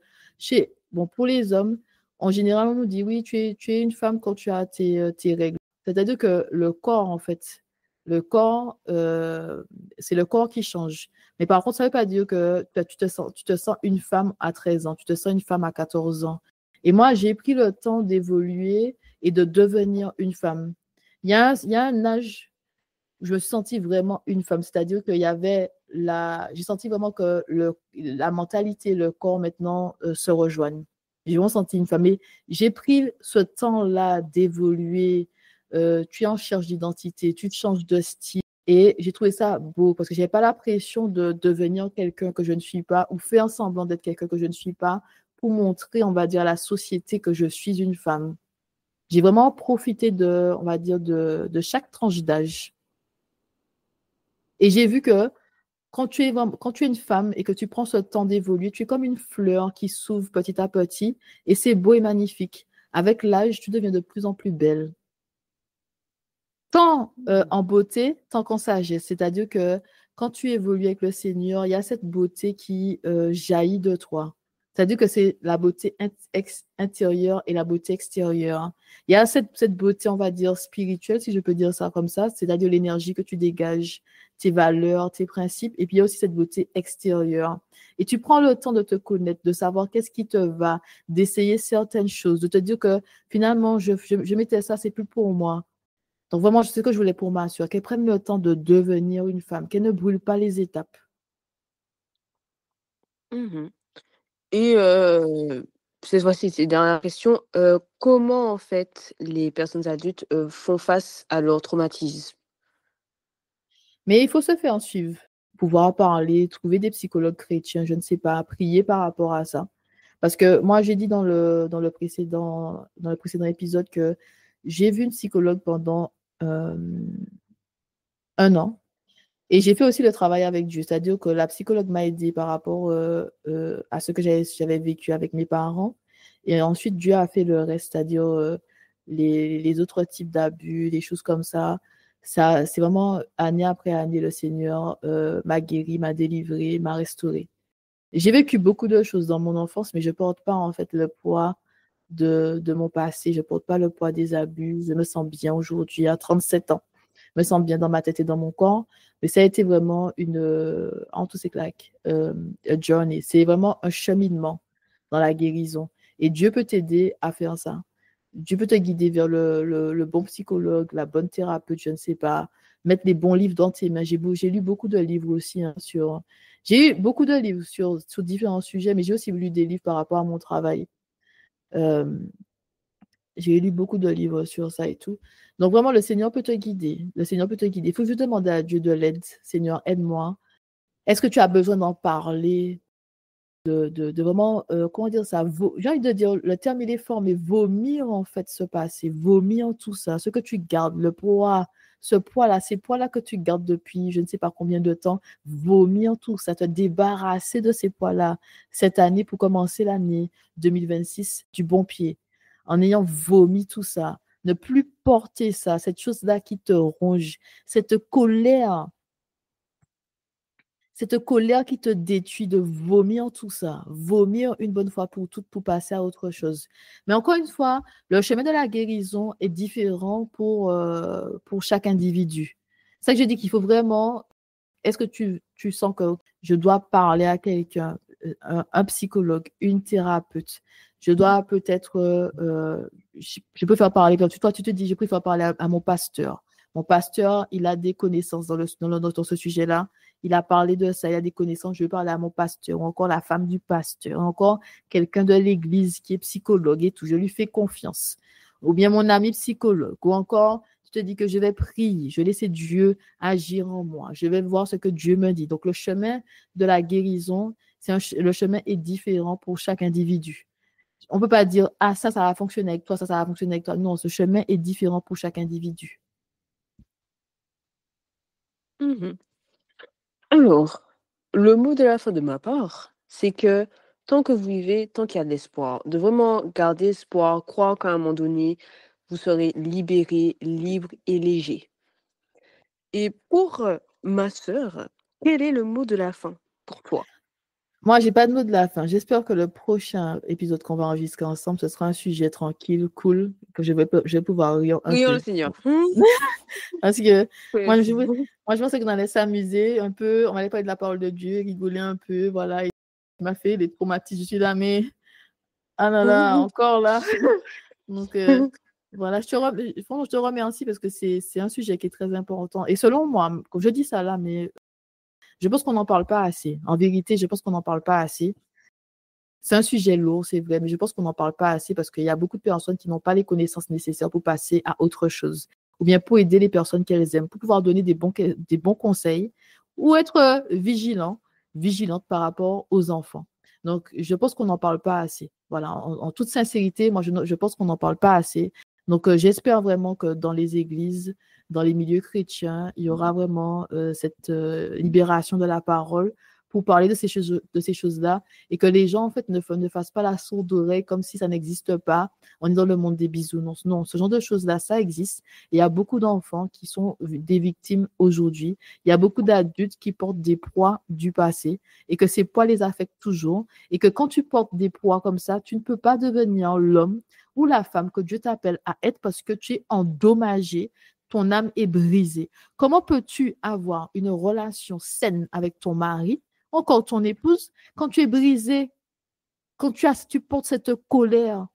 bon, pour les hommes, en général, on nous dit oui, tu es une femme quand tu as tes règles. C'est-à-dire que le corps, en fait, le corps, c'est le corps qui change. Mais par contre, ça ne veut pas dire que tu te sens une femme à 13 ans, tu te sens une femme à 14 ans. Et moi, j'ai pris le temps d'évoluer et de devenir une femme. Il y a un âge où je me suis sentie vraiment une femme, c'est-à-dire qu'il y avait j'ai senti vraiment que la mentalité, le corps maintenant se rejoignent. J'ai vraiment senti une femme. Mais j'ai pris ce temps-là d'évoluer. Tu es en recherche d'identité, tu te changes de style. Et j'ai trouvé ça beau parce que je n'avais pas la pression de devenir quelqu'un que je ne suis pas ou faire semblant d'être quelqu'un que je ne suis pas pour montrer, on va dire, à la société que je suis une femme. J'ai vraiment profité on va dire, de chaque tranche d'âge. Et j'ai vu que quand tu es une femme et que tu prends ce temps d'évoluer, tu es comme une fleur qui s'ouvre petit à petit et c'est beau et magnifique. Avec l'âge, tu deviens de plus en plus belle. Tant en beauté, tant qu'en sagesse. C'est-à-dire que quand tu évolues avec le Seigneur, il y a cette beauté qui jaillit de toi. C'est-à-dire que c'est la beauté intérieure et la beauté extérieure. Il y a cette beauté, on va dire, spirituelle, si je peux dire ça comme ça, c'est-à-dire l'énergie que tu dégages, tes valeurs, tes principes, et puis il y a aussi cette beauté extérieure. Et tu prends le temps de te connaître, de savoir qu'est-ce qui te va, d'essayer certaines choses, de te dire que finalement, je mettais ça, c'est plus pour moi. Donc vraiment, c'est ce que je voulais pour ma soeur, qu'elle prenne le temps de devenir une femme, qu'elle ne brûle pas les étapes. Mhm. Et cette fois-ci, c'est dernière question. Comment, en fait, les personnes adultes font face à leur traumatisme? Mais il faut se faire suivre, pouvoir parler, trouver des psychologues chrétiens, je ne sais pas, prier par rapport à ça. Parce que moi, j'ai dit dans le précédent épisode que j'ai vu une psychologue pendant euh, 1 an. Et j'ai fait aussi le travail avec Dieu, c'est-à-dire que la psychologue m'a aidé par rapport à ce que j'avais vécu avec mes parents. Et ensuite, Dieu a fait le reste, c'est-à-dire les autres types d'abus, des choses comme ça. Ça, c'est vraiment année après année, le Seigneur m'a guéri, m'a délivré, m'a restauré. J'ai vécu beaucoup de choses dans mon enfance, mais je ne porte pas en fait le poids de mon passé. Je ne porte pas le poids des abus. Je me sens bien aujourd'hui à 37 ans. Je me sens bien dans ma tête et dans mon corps. Mais ça a été vraiment en tous ces claques, a journey. C'est vraiment un cheminement dans la guérison. Et Dieu peut t'aider à faire ça. Dieu peut te guider vers le bon psychologue, la bonne thérapeute, je ne sais pas, mettre les bons livres dans tes mains. J'ai lu beaucoup de livres aussi j'ai eu beaucoup de livres sur différents sujets, mais j'ai aussi lu des livres par rapport à mon travail. Euh, j'ai lu beaucoup de livres sur ça et tout. Donc vraiment, le Seigneur peut te guider. Le Seigneur peut te guider. Il faut juste demander à Dieu de l'aide. Seigneur, aide-moi. Est-ce que tu as besoin d'en parler? De vraiment, comment dire ça, j'ai envie de dire, le terme il est fort, mais vomir en fait ce passé, vomir tout ça, ce que tu gardes, le poids, ce poids-là, ces poids-là que tu gardes depuis je ne sais pas combien de temps, vomir tout ça, te débarrasser de ces poids-là cette année pour commencer l'année 2026 du bon pied, en ayant vomi tout ça, ne plus porter ça, cette chose-là qui te ronge, cette colère qui te détruit, de vomir tout ça, vomir une bonne fois pour toutes pour passer à autre chose. Mais encore une fois, le chemin de la guérison est différent pour chaque individu. C'est ça que je dis qu'il faut vraiment, est-ce que tu sens que je dois parler à quelqu'un, un psychologue, une thérapeute, je dois peut-être, je peux faire parler, comme toi tu te dis, je préfère parler à mon pasteur. Mon pasteur, il a des connaissances dans ce sujet-là. Il a parlé de ça, il a des connaissances. Je vais parler à mon pasteur, ou encore la femme du pasteur, ou encore quelqu'un de l'église qui est psychologue et tout. Je lui fais confiance. Ou bien mon ami psychologue, ou encore, je te dis que je vais prier, je vais laisser Dieu agir en moi. Je vais voir ce que Dieu me dit. Donc, le chemin de la guérison, le chemin est différent pour chaque individu. On ne peut pas dire, ah, ça va fonctionner avec toi, ça va fonctionner avec toi. Non, ce chemin est différent pour chaque individu. Mhm. Alors, le mot de la fin de ma part, c'est que tant que vous vivez, tant qu'il y a de l'espoir, de vraiment garder espoir, croire qu'à un moment donné, vous serez libéré, libre et léger. Et pour ma sœur, quel est le mot de la fin pour toi? Moi, j'ai pas de mot de la fin. J'espère que le prochain épisode qu'on va enregistrer ensemble, ce sera un sujet tranquille, cool, que je vais pouvoir rire un Prions le peu. Seigneur. Parce que Oui. moi, je pensais qu'on allait s'amuser un peu, on allait parler de la parole de Dieu, rigoler un peu, voilà. Il m'a fait les traumatismes, je suis là, mais ah là là, encore là. Donc, voilà, franchement, je te remercie parce que c'est un sujet qui est très important. Et selon moi, comme je dis ça là, mais je pense qu'on n'en parle pas assez. En vérité, je pense qu'on n'en parle pas assez. C'est un sujet lourd, c'est vrai, mais je pense qu'on n'en parle pas assez parce qu'il y a beaucoup de personnes qui n'ont pas les connaissances nécessaires pour passer à autre chose, ou bien pour aider les personnes qu'elles aiment, pour pouvoir donner des bons conseils, ou être vigilante par rapport aux enfants. Donc, je pense qu'on n'en parle pas assez. Voilà, en toute sincérité, moi, je pense qu'on n'en parle pas assez. Donc, j'espère vraiment que dans les églises, dans les milieux chrétiens, il y aura vraiment cette libération de la parole pour parler de ces choses-là et que les gens, en fait, ne fassent pas la sourde oreille comme si ça n'existe pas. On est dans le monde des bisounours. Non, ce genre de choses-là, ça existe. Il y a beaucoup d'enfants qui sont des victimes aujourd'hui. Il y a beaucoup d'adultes qui portent des poids du passé et que ces poids les affectent toujours et que quand tu portes des poids comme ça, tu ne peux pas devenir l'homme ou la femme que Dieu t'appelle à être parce que tu es endommagé, ton âme est brisée. Comment peux-tu avoir une relation saine avec ton mari, encore ton épouse, quand tu es brisé, quand tu portes cette colère,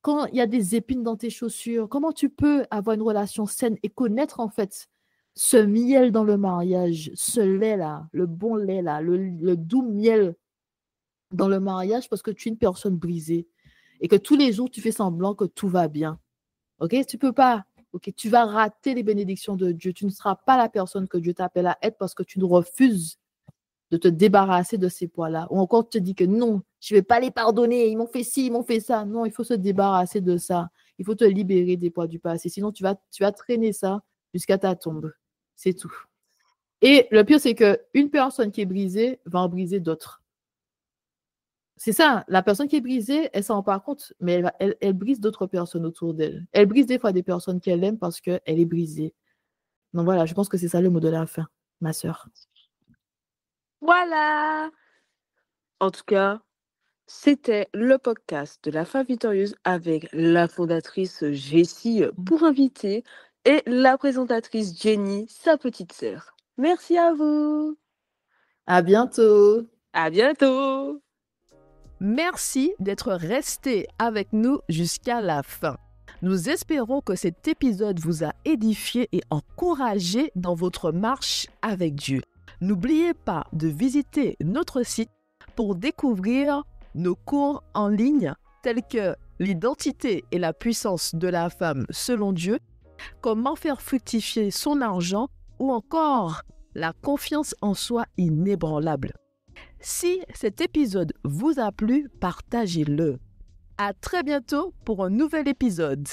quand il y a des épines dans tes chaussures? Comment tu peux avoir une relation saine et connaître en fait ce miel dans le mariage, ce lait-là, le bon lait-là, le doux miel dans le mariage parce que tu es une personne brisée et que tous les jours tu fais semblant que tout va bien. Ok, tu peux pas. Ok, tu vas rater les bénédictions de Dieu. Tu ne seras pas la personne que Dieu t'appelle à être parce que tu refuses de te débarrasser de ces poids-là. Ou encore, tu te dis que non, je ne vais pas les pardonner. Ils m'ont fait ci, ils m'ont fait ça. Non, il faut se débarrasser de ça. Il faut te libérer des poids du passé. Sinon, tu vas traîner ça jusqu'à ta tombe. C'est tout. Et le pire, c'est qu'une personne qui est brisée va en briser d'autres. C'est ça, la personne qui est brisée, elle s'en rend pas compte, mais elle brise d'autres personnes autour d'elle. Elle brise des fois des personnes qu'elle aime parce qu'elle est brisée. Donc voilà, je pense que c'est ça le mot de la fin, ma sœur. Voilà. En tout cas, c'était le podcast de la femme victorieuse avec la fondatrice Jessie pour inviter et la présentatrice Jenny, sa petite sœur. Merci à vous. À bientôt. À bientôt. Merci d'être resté avec nous jusqu'à la fin. Nous espérons que cet épisode vous a édifié et encouragé dans votre marche avec Dieu. N'oubliez pas de visiter notre site pour découvrir nos cours en ligne tels que l'identité et la puissance de la femme selon Dieu, comment faire fructifier son argent ou encore la confiance en soi inébranlable. Si cet épisode vous a plu, partagez-le. À très bientôt pour un nouvel épisode.